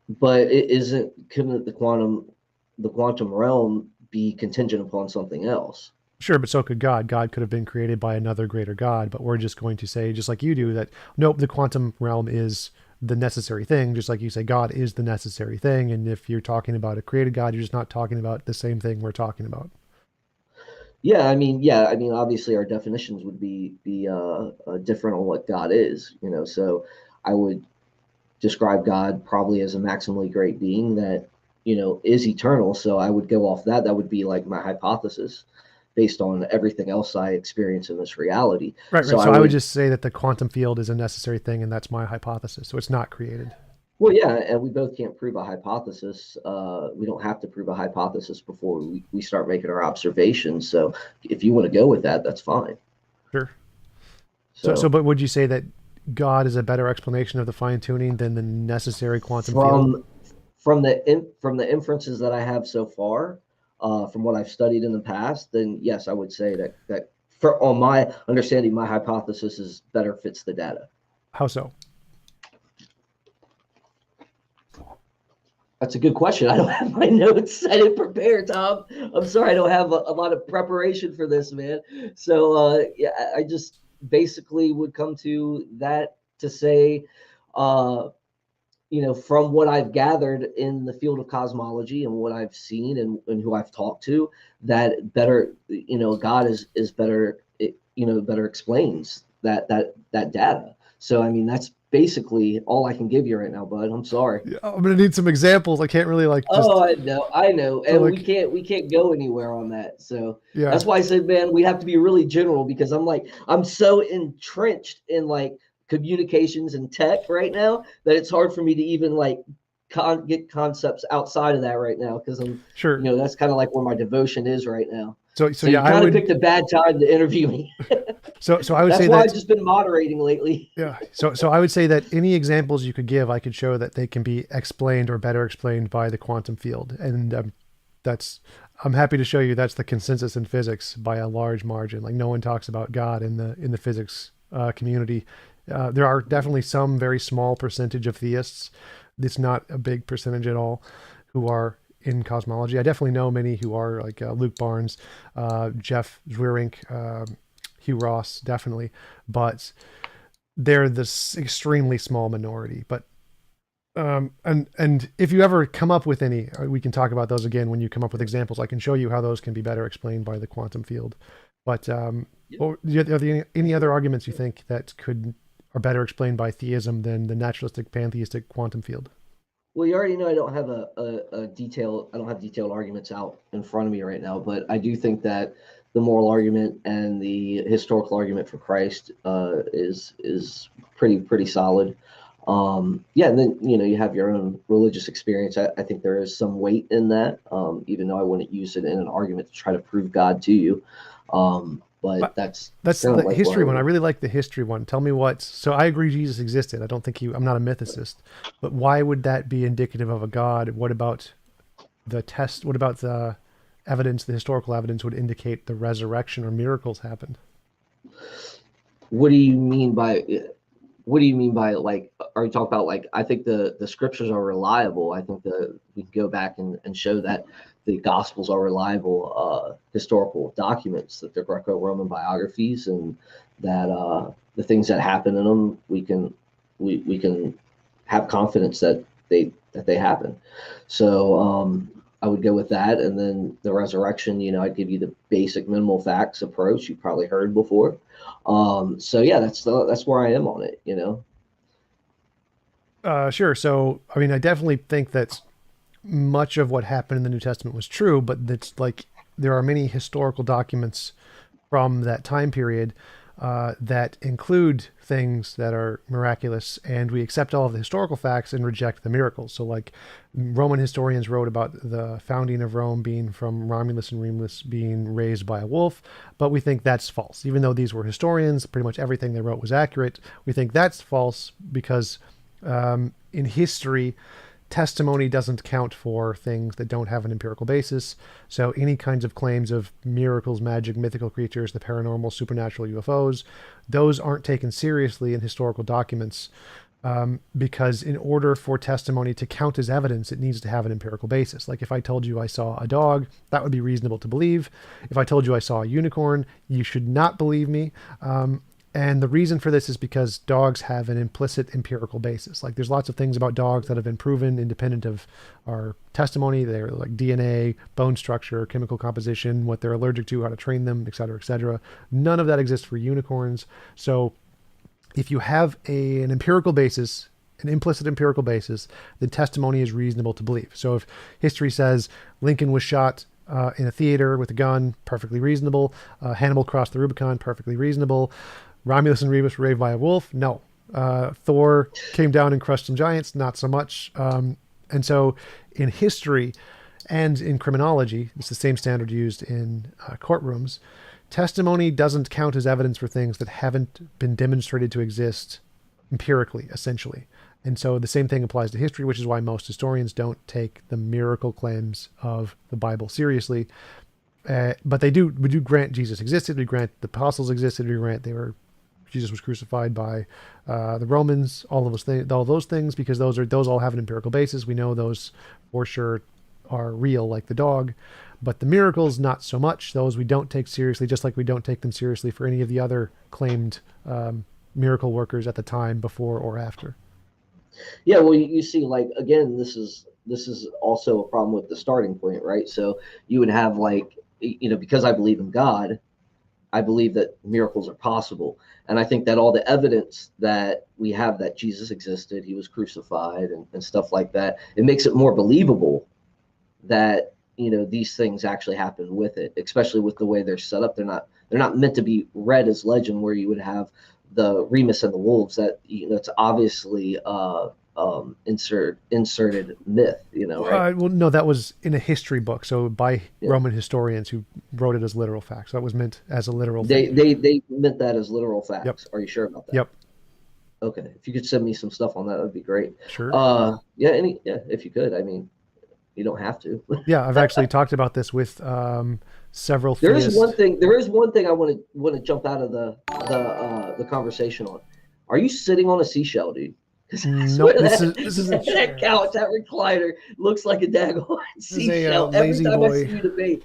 But it isn't. Couldn't the quantum realm be contingent upon something else? Sure, but so could God. God could have been created by another greater God, but we're just going to say, just like you do, that nope, the quantum realm is the necessary thing, just like you say God is the necessary thing. And if you're talking about a created God, you're just not talking about the same thing we're talking about. Yeah, I mean, obviously our definitions would be different on what God is. So I would describe God probably as a maximally great being that is eternal. So I would go off that. That would be like my hypothesis based on everything else I experience in this reality. Right, So right. I So I would would, just say that the quantum field is a necessary thing, and that's my hypothesis. So it's not created. well, yeah, and we both can't prove a hypothesis. We don't have to prove a hypothesis before we start making our observations. So if you want to go with that, that's fine. Sure. So, So but would you say that God is a better explanation of the fine tuning than the necessary quantum field? from from the inferences that I have so far, from what I've studied in the past, then yes, I would say that for on my understanding, my hypothesis is better fits the data. How so? That's a good question. I don't have my notes. I didn't prepare, Tom. I'm sorry. I don't have a lot of preparation for this, man. So yeah, I just basically would come to that to say, uh, from what I've gathered in the field of cosmology and what I've seen and who I've talked to, that better, God is better, better explains that data. So I mean, that's basically all I can give you right now, bud. I'm sorry. Yeah, I'm gonna need some examples. I can't really like just. Oh, I know, So and we like, can't go anywhere on that. So yeah, that's why I said, man, we have to be really general because I'm so entrenched in like communications and tech right now that it's hard for me to even like get concepts outside of that right now because sure. that's kind of like where my devotion is right now. So So yeah, you I kind of would. picked a bad time to interview me. So I would That's say why I've that. just been moderating lately. Yeah. So I would say that any examples you could give, I could show that they can be explained or better explained by the quantum field, and that's. I'm happy to show you that's the consensus in physics by a large margin. Like no one talks about God in the physics community. There are definitely some very small percentage of theists. It's not a big percentage at all who are in cosmology. I definitely know many who are like Luke Barnes, Jeff Zwirink, Hugh Ross, definitely, but they're this extremely small minority. But and if you ever come up with any, we can talk about those again when you come up with examples. I can show you how those can be better explained by the quantum field. But or, are there any other arguments you think that could are better explained by theism than the naturalistic pantheistic quantum field? Well, you already know I don't have a detail. I don't have detailed arguments out in front of me right now, but I do think that the moral argument and the historical argument for Christ is pretty solid. Yeah, and then you have your own religious experience. I think there is some weight in that, even though I wouldn't use it in an argument to try to prove God to you. But But that's that's kind of the like where history I one. I would. really like the history one. Tell me what. So I agree Jesus existed. I don't think he. I'm not a mythicist, but why would that be indicative of a god? What about the test? What about the evidence? The historical evidence would indicate the resurrection or miracles happened. What do you mean by what do you mean by like are you talking about like I think the scriptures are reliable. I think we can go back and show that the gospels are reliable historical documents, that they're Greco-Roman biographies, and that the things that happen in them we can have confidence that they happen. So I would go with that, and then the resurrection. I'd give you the basic minimal facts approach you probably heard before. So yeah, that's where I am on it. Sure. So I mean, I definitely think that much of what happened in the New Testament was true, but that's like there are many historical documents from that time period that include things that are miraculous, and we accept all of the historical facts and reject the miracles. So, like Roman historians wrote about the founding of Rome being from Romulus and Remus being raised by a wolf, but we think that's false. Even though these were historians, pretty much everything they wrote was accurate. We think that's false because in history, testimony doesn't count for things that don't have an empirical basis. So any kinds of claims of miracles, magic, mythical creatures, the paranormal, supernatural, UFOs, those aren't taken seriously in historical documents because in order for testimony to count as evidence, it needs to have an empirical basis. Like if I told you I saw a dog, that would be reasonable to believe. If I told you I saw a unicorn, you should not believe me. And the reason for this is because dogs have an implicit empirical basis. Like there's lots of things about dogs that have been proven independent of our testimony. They're like DNA, bone structure, chemical composition, what they're allergic to, how to train them, et cetera, et cetera. None of that exists for unicorns. So if you have an empirical basis, an implicit empirical basis, then testimony is reasonable to believe. So if history says Lincoln was shot in a theater with a gun, perfectly reasonable. Hannibal crossed the Rubicon, perfectly reasonable. Romulus and Remus were raised by a wolf? No. Thor came down and crushed some giants? Not so much. And so in history and in criminology, it's the same standard used in courtrooms, testimony doesn't count as evidence for things that haven't been demonstrated to exist empirically, essentially. And so the same thing applies to history, which is why most historians don't take the miracle claims of the Bible seriously. But we do grant Jesus existed. We grant the apostles existed. We grant Jesus was crucified by the Romans. All those things, because those all have an empirical basis. We know those for sure are real, like the dog. But the miracles, not so much. Those we don't take seriously, just like we don't take them seriously for any of the other claimed miracle workers at the time, before or after. Yeah, well, you see, like, again, this is also a problem with the starting point, right? So you would have, like, because I believe in God, I believe that miracles are possible. And I think that all the evidence that we have that Jesus existed, he was crucified and stuff like that, it makes it more believable that, these things actually happen with it, especially with the way they're set up. They're not meant to be read as legend, where you would have the Remus and the Wolves, that, it's obviously inserted myth, right? Well, no, that was in a history book, so by Yeah. Roman historians who wrote it as literal facts. That was meant as a literal They thing. they meant that as literal Yep. facts. Are you sure about that? Yep. Okay. If you could send me some stuff on that, that'd be great. Sure. Yeah, if you could. I mean, you don't have to. Yeah, I've actually talked about this with several There is one theists. thing. There is one thing I want to jump out of the conversation on. Are you sitting on a seashell, dude? Because I Nope, swear this is a that chair. couch, that recliner looks like a daggone This is a seashell. Every lazy time I see boy. you debate,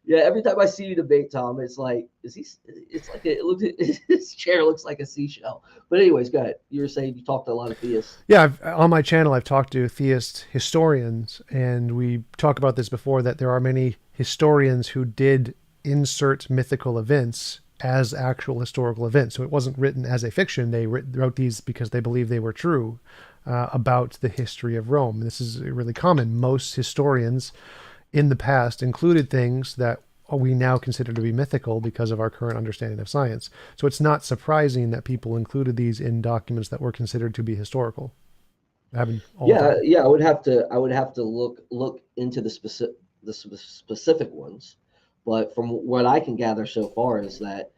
yeah, every time I see you debate, Tom, it's like, is he? It's like it looks. His chair looks like a seashell. But anyways, go ahead. You were saying you talked to a lot of theists. Yeah, on my channel, I've talked to theist historians, and we talked about this before, that there are many historians who did insert mythical events as actual historical events. So it wasn't written as a fiction. They wrote these because they believed they were true about the history of Rome. This is really common. Most historians in the past included things that we now consider to be mythical because of our current understanding of science. So it's not surprising that people included these in documents that were considered to be historical. It happened all the Yeah, time. yeah. I would have to look into the specific ones, but from what I can gather so far is that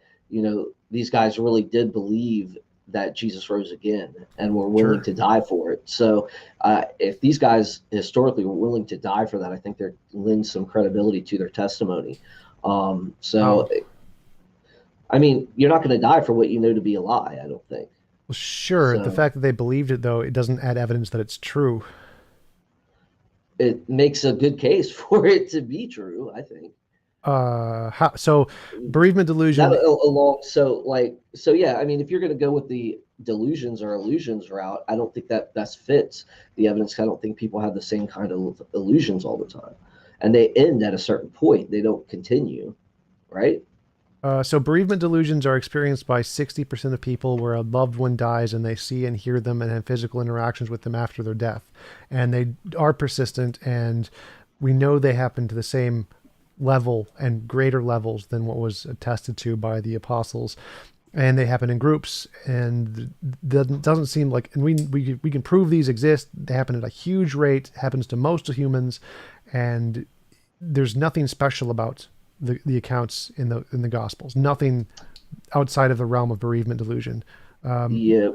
these guys really did believe that Jesus rose again and were willing Sure. to die for it. So if these guys historically were willing to die for that, I think there lends some credibility to their testimony. So Wow. I mean, you're not going to die for what you know to be a lie. I don't think. Well, sure. The So fact that they believed it, though, it doesn't add evidence that it's true. it makes a good case for it to be true, I think. So bereavement That delusion. along, so yeah, I mean, if you're going to go with the delusions or illusions route, I don't think that best fits the evidence. I don't think people have the same kind of illusions all the time, and they end at a certain point. They don't continue, right? So bereavement delusions are experienced by 60% of people, where a loved one dies and they see and hear them and have physical interactions with them after their death. And they are persistent, and we know they happen to the same level and greater levels than what was attested to by the apostles. And they happen in groups, and that doesn't seem like, and we can prove these exist. They happen at a huge rate, happens to most humans, and there's nothing special about the accounts in the Gospels. Nothing outside of the realm of bereavement delusion. Yeah.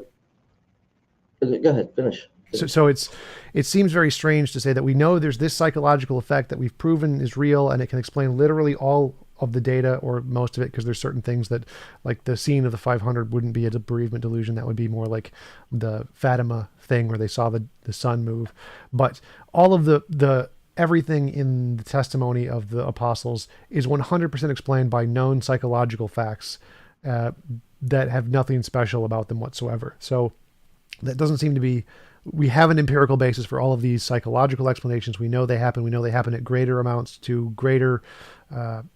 Okay, go ahead, finish. So it seems very strange to say that we know there's this psychological effect that we've proven is real, and it can explain literally all of the data, or most of it, because there's certain things that, like the scene of the 500, wouldn't be a bereavement delusion. That would be more like the Fatima thing where they saw the sun move. But all of the everything in the testimony of the apostles is 100% explained by known psychological facts that have nothing special about them whatsoever. So that doesn't seem to be. We have an empirical basis for all of these psychological explanations. We know they happen. We know they happen at greater amounts, to greater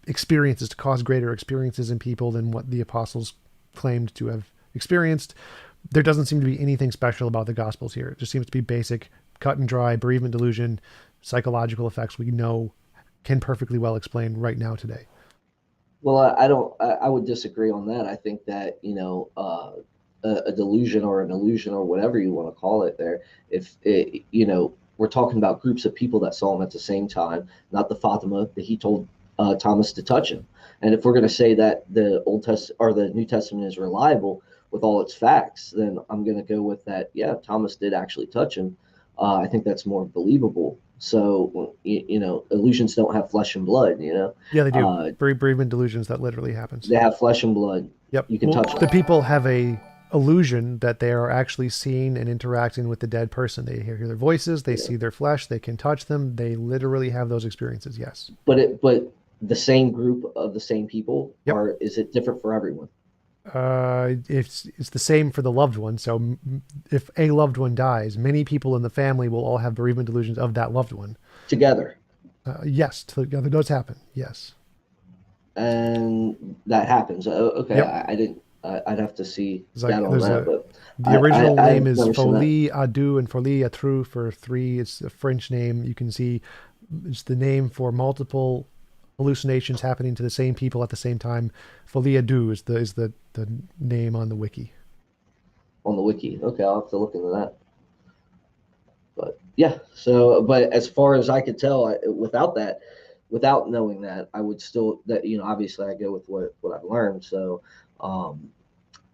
experiences, to cause greater experiences in people than what the apostles claimed to have experienced. There doesn't seem to be anything special about the Gospels here. It just seems to be basic, cut and dry bereavement delusion, psychological effects we know can perfectly well explain right now today. Well, I don't. I would disagree on that. I think that a delusion or an illusion or whatever you want to call it there, if it, we're talking about groups of people that saw him at the same time, not the Fatima that he told Thomas to touch him. And if we're going to say that the Old Testament or the New Testament is reliable, with all its facts, then I'm going to go with that. Yeah, Thomas did actually touch him. I think that's more believable. So, illusions don't have flesh and blood, Yeah, they do. uh, Bereavement delusions, that literally happens. they have flesh and blood. Yep. You can Well, touch the them. people have a illusion that they are actually seeing and interacting with the dead person. They hear their voices, they Yeah. see their flesh, they can touch them. They literally have those experiences. Yes. But the same group of the same people, Yep. or is it different for everyone? It's the same for the loved one. So if a loved one dies, many people in the family will all have bereavement delusions of that loved one. Together. Yes, that does happen. Yes. And that happens. Okay, Yep. I didn't. I'd have to see It's like that on there's that, a but the original name I've is never seen that. folie à deux and folie à trois for three. It's a French name. You can see it's the name for multiple hallucinations happening to the same people at the same time. Folie à deux is the name on the wiki. On the wiki. Okay, I'll have to look into that. But yeah, so but as far as I could tell, without that, without knowing that, I would still that obviously I go with what I've learned. So um,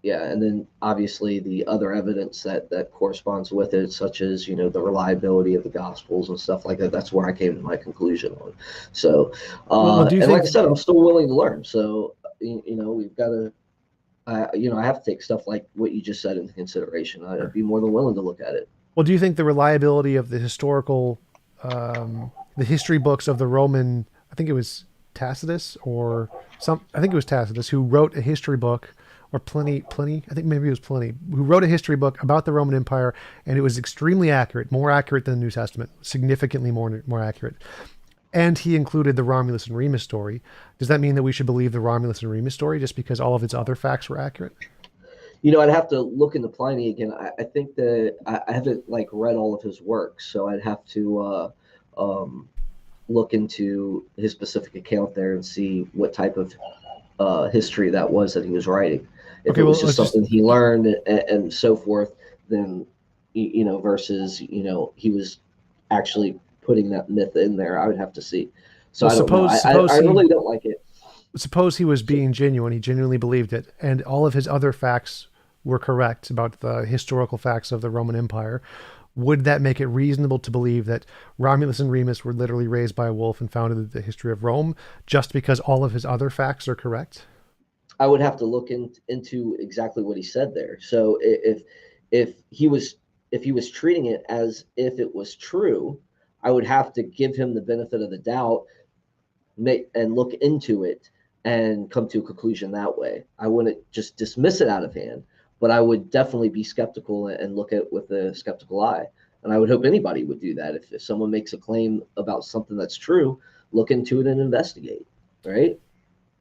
yeah, and then obviously the other evidence that corresponds with it, such as the reliability of the Gospels and stuff like that. That's where I came to my conclusion on. So Well, do you and like I think? said, I'm still willing to learn. So we've got to. I have to take stuff like what you just said into consideration. I'd Sure. be more than willing to look at it. Well, do you think the reliability of the the history books of the Roman, I think it was Tacitus or I think it was Tacitus who wrote a history book, or Pliny, I think maybe it was Pliny, who wrote a history book about the Roman Empire, and it was extremely accurate, more accurate than the New Testament, significantly more accurate. And he included the Romulus and Remus story. Does that mean that we should believe the Romulus and Remus story just because all of its other facts were accurate? I'd have to look into Pliny again. I think that I haven't like read all of his works, so I'd have to um, look into his specific account there and see what type of history that was that he was writing. If Okay, it was well, just let's just something he learned and so forth, then versus he was actually putting that myth in there. I would have to see. So well I don't know. I he really don't like it. suppose he was So, being genuine. He genuinely believed it, and all of his other facts were correct about the historical facts of the Roman Empire. Would that make it reasonable to believe that Romulus and Remus were literally raised by a wolf and founded the history of Rome just because all of his other facts are correct? I would have to look into exactly what he said there. So if he was treating it as if it was true, I would have to give him the benefit of the doubt, and look into it and come to a conclusion that way. I wouldn't just dismiss it out of hand, but I would definitely be skeptical and look at it with a skeptical eye. And I would hope anybody would do that. If someone makes a claim about something that's true, look into it and investigate, right?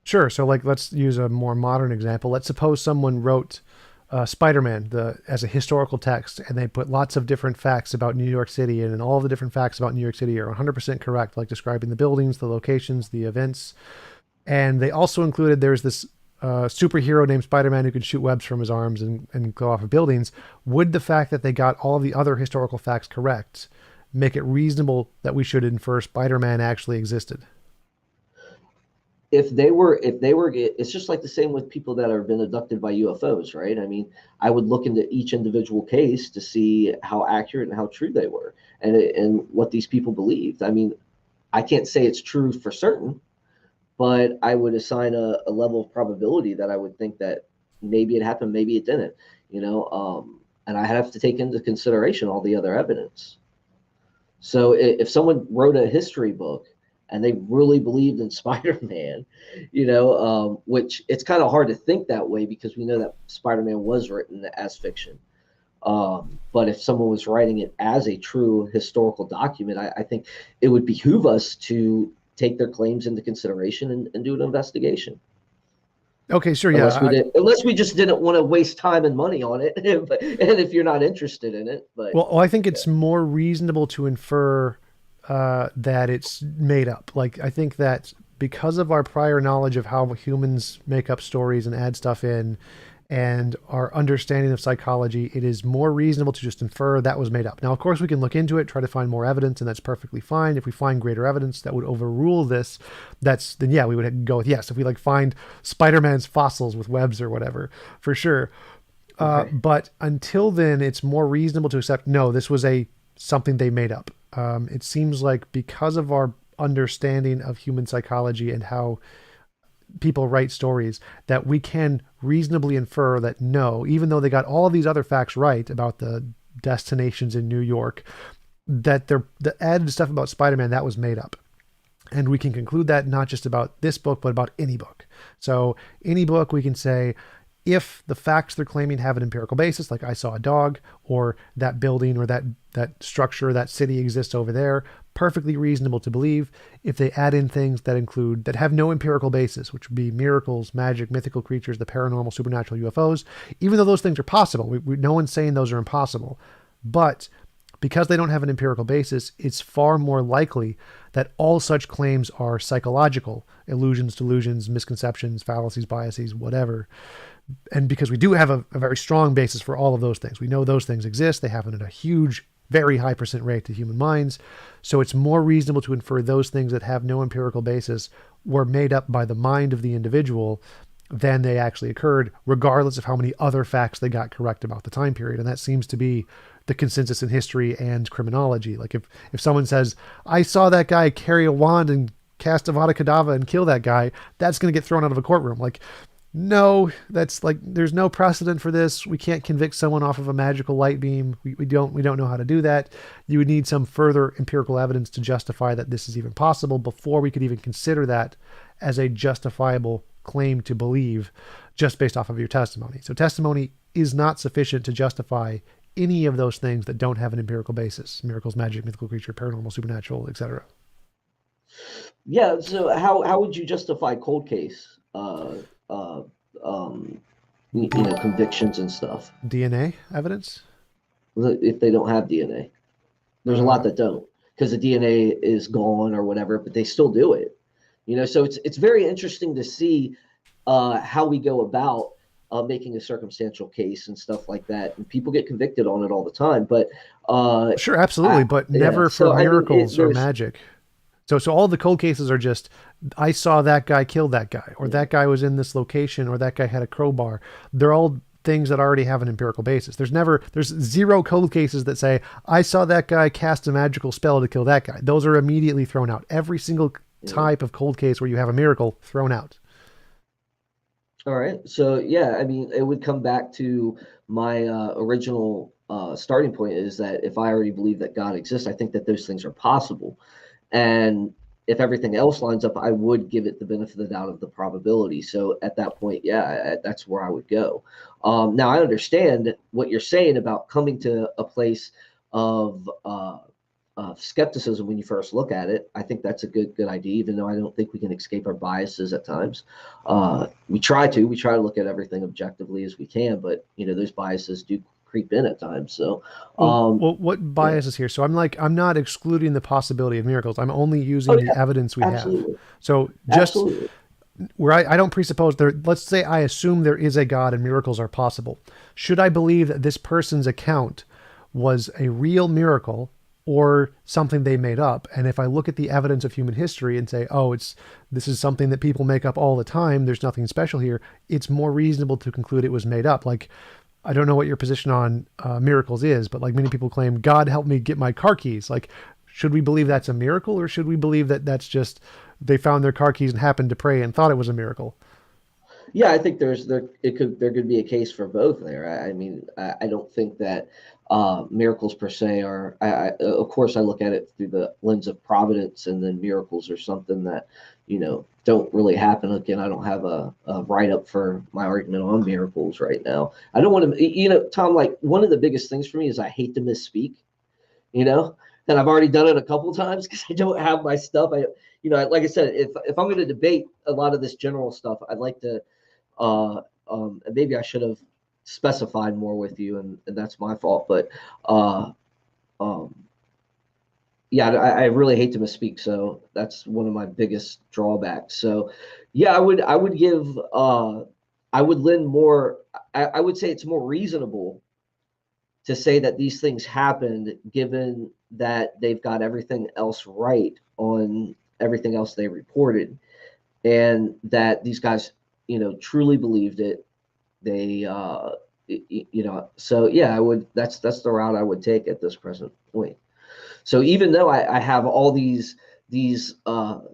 Sure. So, like, let's use a more modern example. Let's suppose someone wrote Spider-Man as a historical text, and they put lots of different facts about New York City, and all the different facts about New York City are 100% correct, like describing the buildings, the locations, the events. And they also included there's this superhero named Spider-Man who can shoot webs from his arms and go off of buildings. Would the fact that they got all of the other historical facts correct make it reasonable that we should infer Spider-Man actually existed? If they were it's just like the same with people that have been abducted by UFOs, right? I mean, I would look into each individual case to see how accurate and how true they were, and what these people believed. I mean, I can't say it's true for certain, but I would assign a level of probability that I would think that maybe it happened, maybe it didn't, and I have to take into consideration all the other evidence. So if someone wrote a history book and they really believed in Spider-Man, which it's kind of hard to think that way because we know that Spider-Man was written as fiction. But if someone was writing it as a true historical document, I think it would behoove us to take their claims into consideration and do an investigation. Okay, sure, yeah. Unless we just didn't want to waste time and money on it, and if you're not interested in it, but Well, I think yeah. it's more reasonable to infer that it's made up. Like, I think that because of our prior knowledge of how humans make up stories and add stuff in, and our understanding of psychology, it is more reasonable to just infer that was made up. Now, of course, we can look into it, try to find more evidence, and that's perfectly fine. If we find greater evidence that would overrule this, then yeah, we would go with yes. If we like find Spider-Man's fossils with webs or whatever, for sure. Right. But until then, it's more reasonable to accept, no, this was a something they made up. It seems like because of our understanding of human psychology and how people write stories, that we can reasonably infer that no, even though they got all of these other facts right about the destinations in New York, that the added stuff about Spider-Man that was made up. And we can conclude that not just about this book, but about any book. So any book we can say, if the facts they're claiming have an empirical basis, like I saw a dog, or that building, or that structure, that city exists over there, perfectly reasonable to believe. If they add in things that have no empirical basis, which would be miracles, magic, mythical creatures, the paranormal, supernatural, UFOs, even though those things are possible, no one's saying those are impossible, but because they don't have an empirical basis, it's far more likely that all such claims are psychological illusions, delusions, misconceptions, fallacies, biases, whatever. And because we do have a very strong basis for all of those things, we know those things exist. They happen at a huge, very high percent rate to human minds. So it's more reasonable to infer those things that have no empirical basis were made up by the mind of the individual than they actually occurred, regardless of how many other facts they got correct about the time period. And that seems to be the consensus in history and criminology. Like if someone says, I saw that guy carry a wand and cast Avada Kedavra and kill that guy, that's going to get thrown out of a courtroom. Like, no, that's like, there's no precedent for this. We can't convict someone off of a magical light beam. We don't know how to do that. You would need some further empirical evidence to justify that this is even possible before we could even consider that as a justifiable claim to believe just based off of your testimony. So testimony is not sufficient to justify any of those things that don't have an empirical basis: miracles, magic, mythical creature, paranormal, supernatural, etc. Yeah. So how would you justify cold case, uh, um, convictions and stuff DNA evidence. if they don't have DNA? There's a lot Uh, that don't because the DNA is gone or whatever, but they still do it. So it's very interesting to see how we go about making a circumstantial case and stuff like that, and people get convicted on it all the time. But sure, absolutely, I, but yeah, never for so I mean, miracles or there's magic. So all the cold cases are just, I saw that guy kill that guy, or yeah, that guy was in this location, or that guy had a crowbar. They're all things that already have an empirical basis. There's zero cold cases that say, I saw that guy cast a magical spell to kill that guy. Those are immediately thrown out. Every single yeah. type of cold case where you have a miracle, thrown out. All right. So yeah, I mean, it would come back to my original starting point is that if I already believe that God exists, I think that those things are possible. And if everything else lines up, I would give it the benefit of the doubt of the probability. So at that point, yeah, that's where I would go. Now I understand what you're saying about coming to a place of skepticism when you first look at it. I think that's a good idea, even though I don't think we can escape our biases at times. We try to look at everything objectively as we can, but those biases do creep in at times. So What yeah. bias is here? So I'm not excluding the possibility of miracles. I'm only Oh using the yeah, evidence we have. absolutely, So just absolutely. where I don't presuppose there, let's say I assume there is a God and miracles are possible. Should I believe that this person's account was a real miracle or something they made up? And if I look at the evidence of human history and say, oh, this is something that people make up all the time, there's nothing special here, it's more reasonable to conclude it was made up. Like, I don't know what your position on miracles is, but like many people claim, God helped me get my car keys. Like, should we believe that's a miracle, or should we believe that that's just they found their car keys and happened to pray and thought it was a miracle? Yeah, I think there could be a case for both there. I mean, I don't think that miracles per se are. Of course I look at it through the lens of providence, and then miracles are something that don't really happen. Again, I don't have a write up for my argument on miracles right now. I don't want to, Tom. Like one of the biggest things for me is I hate to misspeak. You know, and I've already done it a couple times because I don't have my stuff. Like I said, if I'm going to debate a lot of this general stuff, I'd like to maybe I should have specified more with you, and that's my fault. But uh, um, yeah, I really hate to misspeak, so that's one of my biggest drawbacks. So yeah, I would lend more. I would say it's more reasonable to say that these things happened, given that they've got everything else right on everything else they reported, and that these guys, truly believed it. They So yeah, I would. That's the route I would take at this present point. So even though I have all these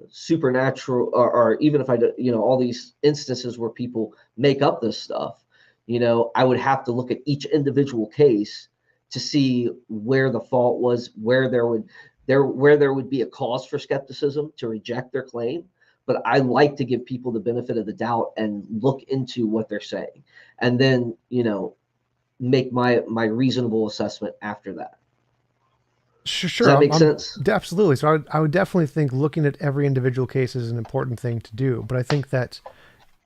supernatural, or even if I do, all these instances where people make up this stuff, I would have to look at each individual case to see where the fault was, where there would be a cause for skepticism to reject their claim. But I like to give people the benefit of the doubt and look into what they're saying, and then make my reasonable assessment after that. Sure, Does sure. that make sense? Absolutely. So I would definitely think looking at every individual case is an important thing to do. But I think that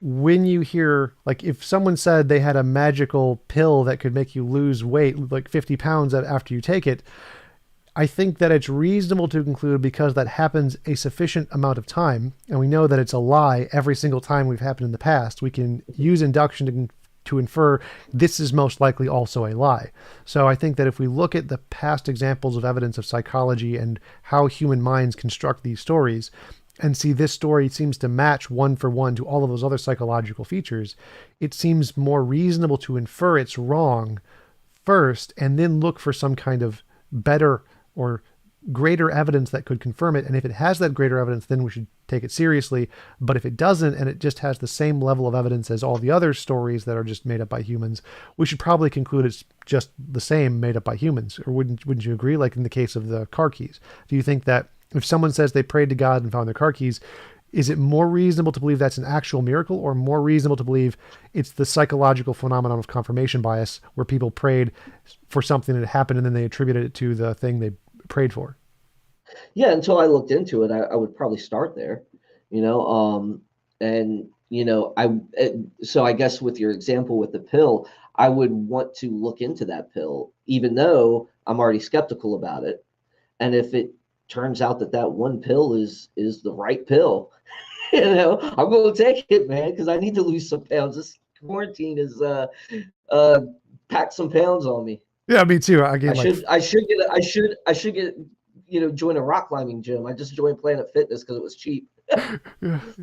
when you hear, like, if someone said they had a magical pill that could make you lose weight, like 50 pounds after you take it, I think that it's reasonable to conclude, because that happens a sufficient amount of time, and we know that it's a lie every single time we've happened in the past, we can use induction to infer this is most likely also a lie. So I think that if we look at the past examples of evidence of psychology and how human minds construct these stories, and see this story seems to match one for one to all of those other psychological features, it seems more reasonable to infer it's wrong first, and then look for some kind of better or greater evidence that could confirm it. And if it has that greater evidence, then we should take it seriously. But if it doesn't, and it just has the same level of evidence as all the other stories that are just made up by humans, we should probably conclude it's just the same made up by humans. Or wouldn't you agree? Like in the case of the car keys, do you think that if someone says they prayed to God and found their car keys, is it more reasonable to believe that's an actual miracle, or more reasonable to believe it's the psychological phenomenon of confirmation bias, where people prayed for something that happened and then they attributed it to the thing they prayed for? Yeah, until I looked into it, I would probably start there, and so I guess with your example with the pill, I would want to look into that pill, even though I'm already skeptical about it. And if it turns out that that one pill is the right pill, I'm going to take it, man, because I need to lose some pounds. This quarantine is uh packed some pounds on me. Yeah, me too. I I gained like should I should get I should get join a rock climbing gym. I just joined Planet Fitness because it was cheap.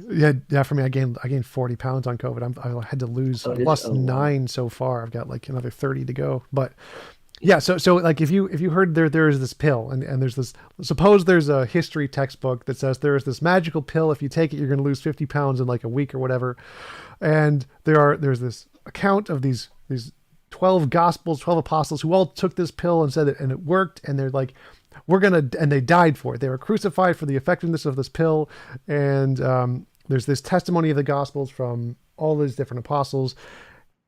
yeah. For me, I gained 40 pounds on COVID. I had to lose. Oh, I've did you? lost Oh, wow. 9 so far. I've got like another 30 to go. But yeah, so like if you heard there is this pill, and there's this, suppose there's a history textbook that says there is this magical pill, if you take it you're going to lose 50 pounds in like a week or whatever, and there's this account of these 12 gospels, 12 apostles who all took this pill and said it, and it worked, and they're like, and they died for it. They were crucified for the effectiveness of this pill. And there's this testimony of the gospels from all these different apostles.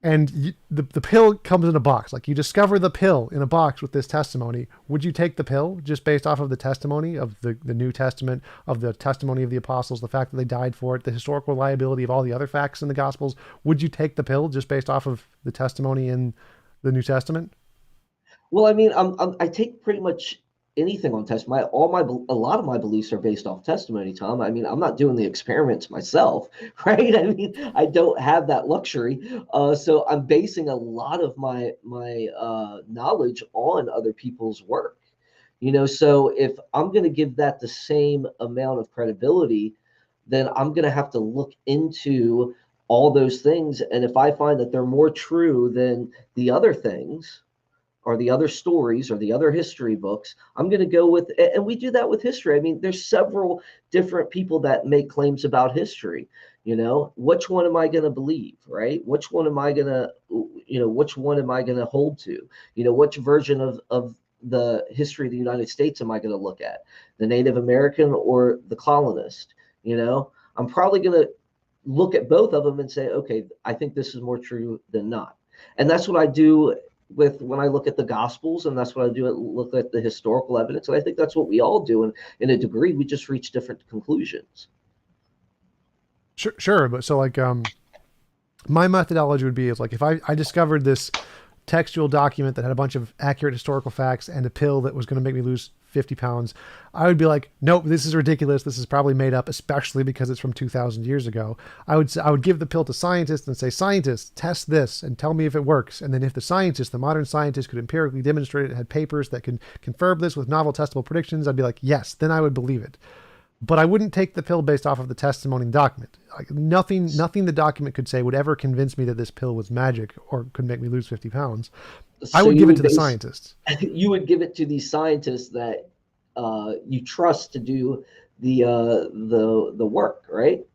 And the pill comes in a box. Like, you discover the pill in a box with this testimony. Would you take the pill just based off of the testimony of the New Testament, of the testimony of the apostles, the fact that they died for it, the historical reliability of all the other facts in the gospels? Would you take the pill just based off of the testimony in the New Testament? Well, I mean, I take pretty much anything on test. A lot of my beliefs are based off testimony, Tom. I mean, I'm not doing the experiments myself, right? I mean, I don't have that luxury. So I'm basing a lot of my knowledge on other people's work. So if I'm going to give that the same amount of credibility, then I'm going to have to look into all those things. And if I find that they're more true than the other things, or the other stories or the other history books, I'm going to go with, and we do that with history. I mean, there's several different people that make claims about history. Which one am I going to believe, right? Which one am I going to, which one am I going to hold to? Which version of the history of the United States am I going to look at? The Native American or the colonist? I'm probably going to look at both of them and say, okay, I think this is more true than not. And that's what I do with when I look at the Gospels, and that's what I do. Look at the historical evidence, and I think that's what we all do. And in a degree, we just reach different conclusions. Sure. But so like, my methodology would be is like, if I discovered this textual document that had a bunch of accurate historical facts and a pill that was going to make me lose 50 pounds, I would be like, nope, this is ridiculous. This is probably made up, especially because it's from 2,000 years ago. I would give the pill to scientists and say, scientists, test this and tell me if it works. And then if the modern scientist could empirically demonstrate it, had papers that can confirm this with novel testable predictions, I'd be like, yes, then I would believe it. but I wouldn't take the pill based off of the testimony and document. Like nothing the document could say would ever convince me that this pill was magic or could make me lose 50 pounds. I So would you give it to would the base scientists. you would give it to these scientists that you trust to do the work, right?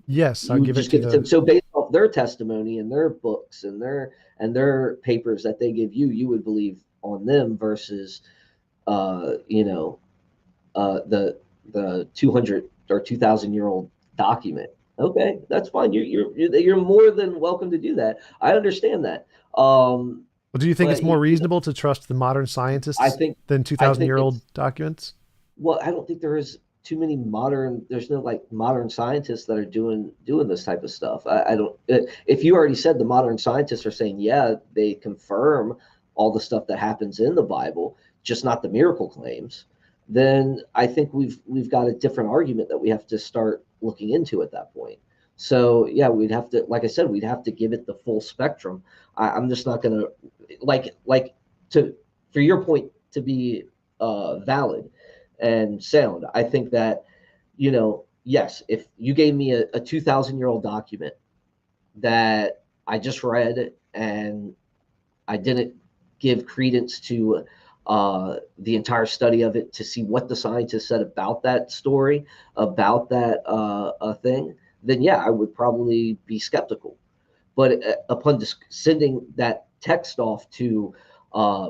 Yes, I You would would give it just to give it to the. them. So based off their testimony and their books and their papers that they give you, you would believe on them versus you know the 200 or 2,000 year old document. Okay, that's fine. You're more than welcome to do that. I understand that. Well, do you think it's But more reasonable to trust the modern I scientists think than I 2,000 think year old it's documents? well, I don't think there is too many modern. There's no like modern scientists that are doing this type of stuff. I don't. If you already said the modern scientists are saying, yeah, they confirm all the stuff that happens in the Bible, just not the miracle claims, then I think we've got a different argument that we have to start looking into at that point. So yeah, we'd have to, like I said, we'd have to give it the full spectrum. I'm just not going to like to for your point to be valid and sound. I think that, yes, if you gave me a 2,000-year-old document that I just read and I didn't give credence to the entire study of it to see what the scientists said about that story, about that thing, then yeah, I would probably be skeptical. But upon sending that text off to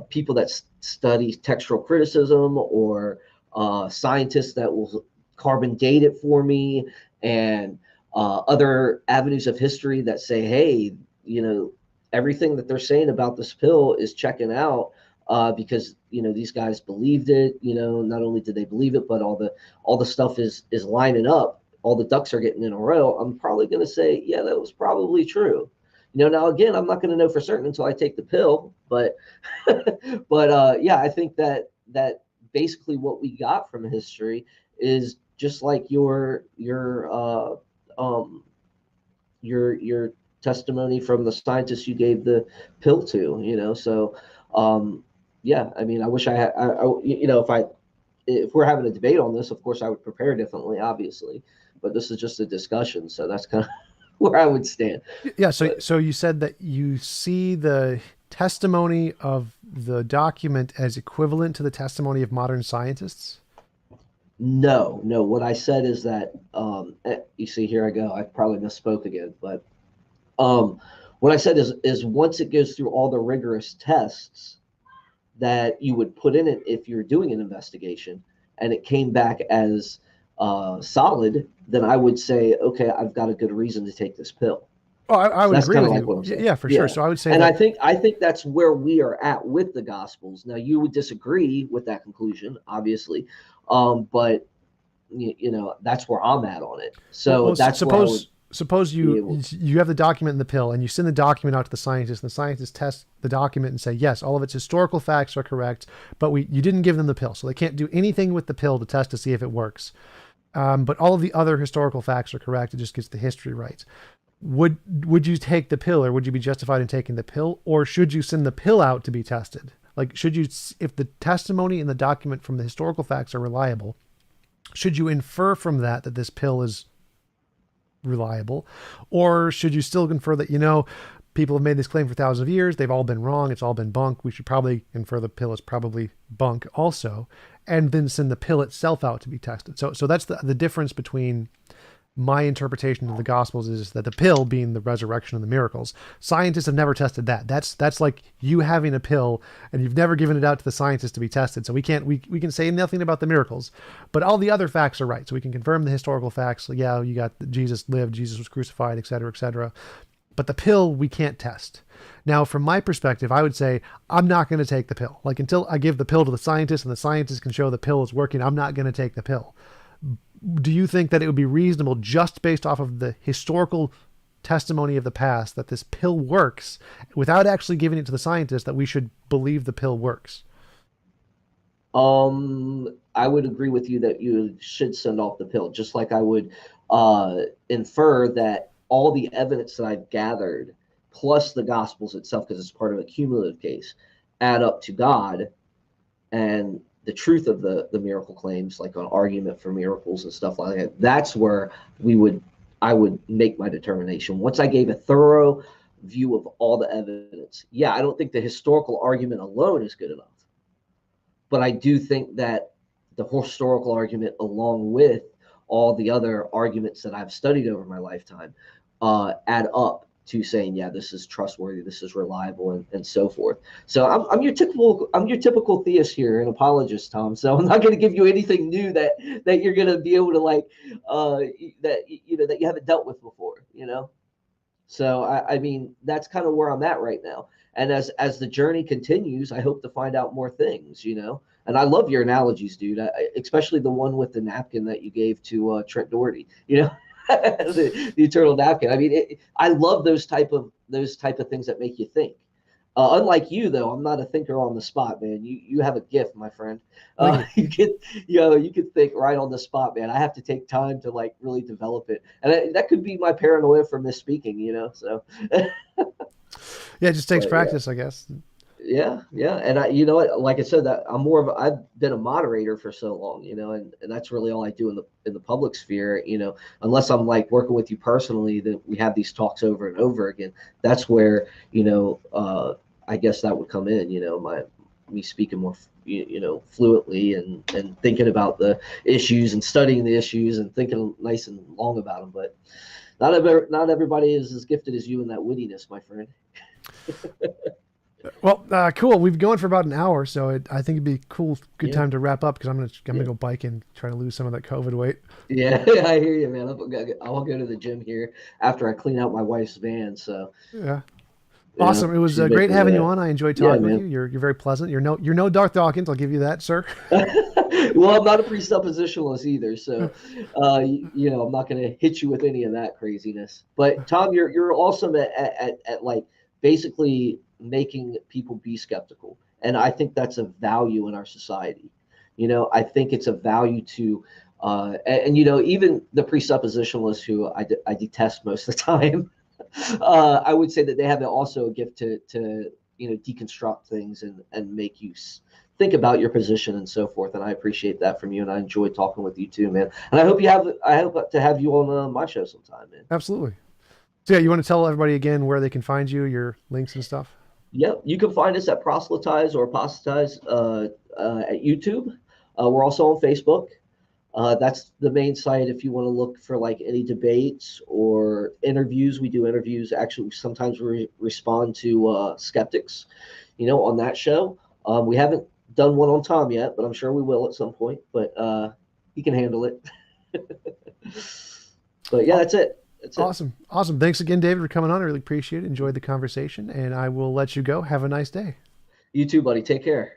people that study textual criticism or scientists that will carbon date it for me and other avenues of history that say, hey, everything that they're saying about this pill is checking out because these guys believed it. Not only did they believe it, but all the stuff is lining up. All the ducks are getting in a row. I'm probably going to say, yeah, that was probably true. Now again, I'm not going to know for certain until I take the pill, but yeah, I think that basically what we got from history is just like um your testimony from the scientists you gave the pill to. So yeah, I mean, I wish I had, if we're having a debate on this, of course I would prepare differently, obviously, but this is just a discussion, so that's kind of where I would stand. Yeah. So, But so you said that you see the testimony of the document as equivalent to the testimony of modern scientists. no, what I said is that you see, here I go. I probably misspoke again, but um, what I said is once it goes through all the rigorous tests that you would put in it if you're doing an investigation, and it came back as solid, then I would say, okay, I've got a good reason to take this pill. Oh, I So would that's agree kind of with like you. what I'm saying. Yeah, for sure. Yeah. So I would say And I that. think I think that's where we are at with the Gospels. Now you would disagree with that conclusion, obviously, but that's where I'm at on it. So Well, that's where I would suppose be you able. you have the document in the pill, and you send the document out to the scientists, and the scientists test the document and say, yes, all of its historical facts are correct, but you didn't give them the pill, so they can't do anything with the pill to test to see if it works. But all of the other historical facts are correct. It just gets the history right. Would you take the pill, or would you be justified in taking the pill, or should you send the pill out to be tested? Like, should you, if the testimony in the document from the historical facts are reliable, should you infer from that that this pill is reliable, or should you still infer that people have made this claim for thousands of years, they've all been wrong, it's all been bunk, we should probably infer the pill is probably bunk also, and then send the pill itself out to be tested? So that's the difference between my interpretation of the Gospels is that the pill being the resurrection and the miracles. Scientists have never tested that. That's like you having a pill and you've never given it out to the scientists to be tested. So we can say nothing about the miracles, but all the other facts are right. So we can confirm the historical facts. Like, yeah, you got Jesus lived, Jesus was crucified, et cetera, et cetera. But the pill we can't test. Now, from my perspective, I would say I'm not going to take the pill. Like, until I give the pill to the scientists and the scientists can show the pill is working, I'm not going to take the pill. Do you think that it would be reasonable, just based off of the historical testimony of the past, that this pill works, without actually giving it to the scientists, that we should believe the pill works? I would agree with you that you should send off the pill, just like I would infer that all the evidence that I've gathered, plus the Gospels itself, because it's part of a cumulative case, add up to God, and the truth of the miracle claims, like an argument for miracles and stuff like that, that's where I would make my determination. Once I gave a thorough view of all the evidence. Yeah, I don't think the historical argument alone is good enough, but I do think that the historical argument, along with all the other arguments that I've studied over my lifetime, add up to saying, yeah, this is trustworthy, this is reliable, and so forth. So I'm your typical theist here, an apologist, Tom. So I'm not going to give you anything new that you're going to be able to like that that you haven't dealt with before. So I mean, that's kind of where I'm at right now. And as the journey continues, I hope to find out more things. And I love your analogies, dude. Especially the one with the napkin that you gave to Trent Doherty. The eternal napkin. I mean, I love those type of things that make you think. Unlike you, though, I'm not a thinker on the spot, man. You have a gift, my friend. You can think right on the spot, man. I have to take time to like really develop it, and that could be my paranoia for misspeaking. So yeah, it just takes practice, I guess. Yeah, and you know what? Like I said, that I've been a moderator for so long, and that's really all I do in the public sphere, unless I'm like working with you personally, that we have these talks over and over again. That's where I guess that would come in, me speaking more fluently and thinking about the issues and studying the issues and thinking nice and long about them. But not everybody is as gifted as you in that wittiness, my friend. Well, cool. We've been going for about an hour, so I think it'd be good time to wrap up because I'm gonna go bike and try to lose some of that COVID weight. Yeah, I hear you, man. I'll go to the gym here after I clean out my wife's van. So yeah, awesome. It was great having you on. I enjoyed talking with you. You're very pleasant. You're no Darth Dawkins. I'll give you that, sir. Well, I'm not a presuppositionalist either, so I'm not going to hit you with any of that craziness. But Tom, you're awesome at like basically making people be skeptical, and I think that's a value in our society. I think it's a value to even the presuppositionalists, who I detest most of the time. I would say that they have also a gift to deconstruct things and make you think about your position and so forth. And I appreciate that from you, and I enjoy talking with you too, man. And I hope to have you on my show sometime, man. Absolutely. So yeah, you want to tell everybody again where they can find you, your links and stuff? Yep, you can find us at Proselytize or Apostatize at YouTube. We're also on Facebook. That's the main site if you want to look for like any debates or interviews. We do interviews. Actually, sometimes we respond to skeptics, on that show. We haven't done one on Tom yet, but I'm sure we will at some point. But he can handle it. But yeah, that's it. Awesome. Thanks again, David, for coming on. I really appreciate it. Enjoyed the conversation, and I will let you go. Have a nice day. You too, buddy. Take care.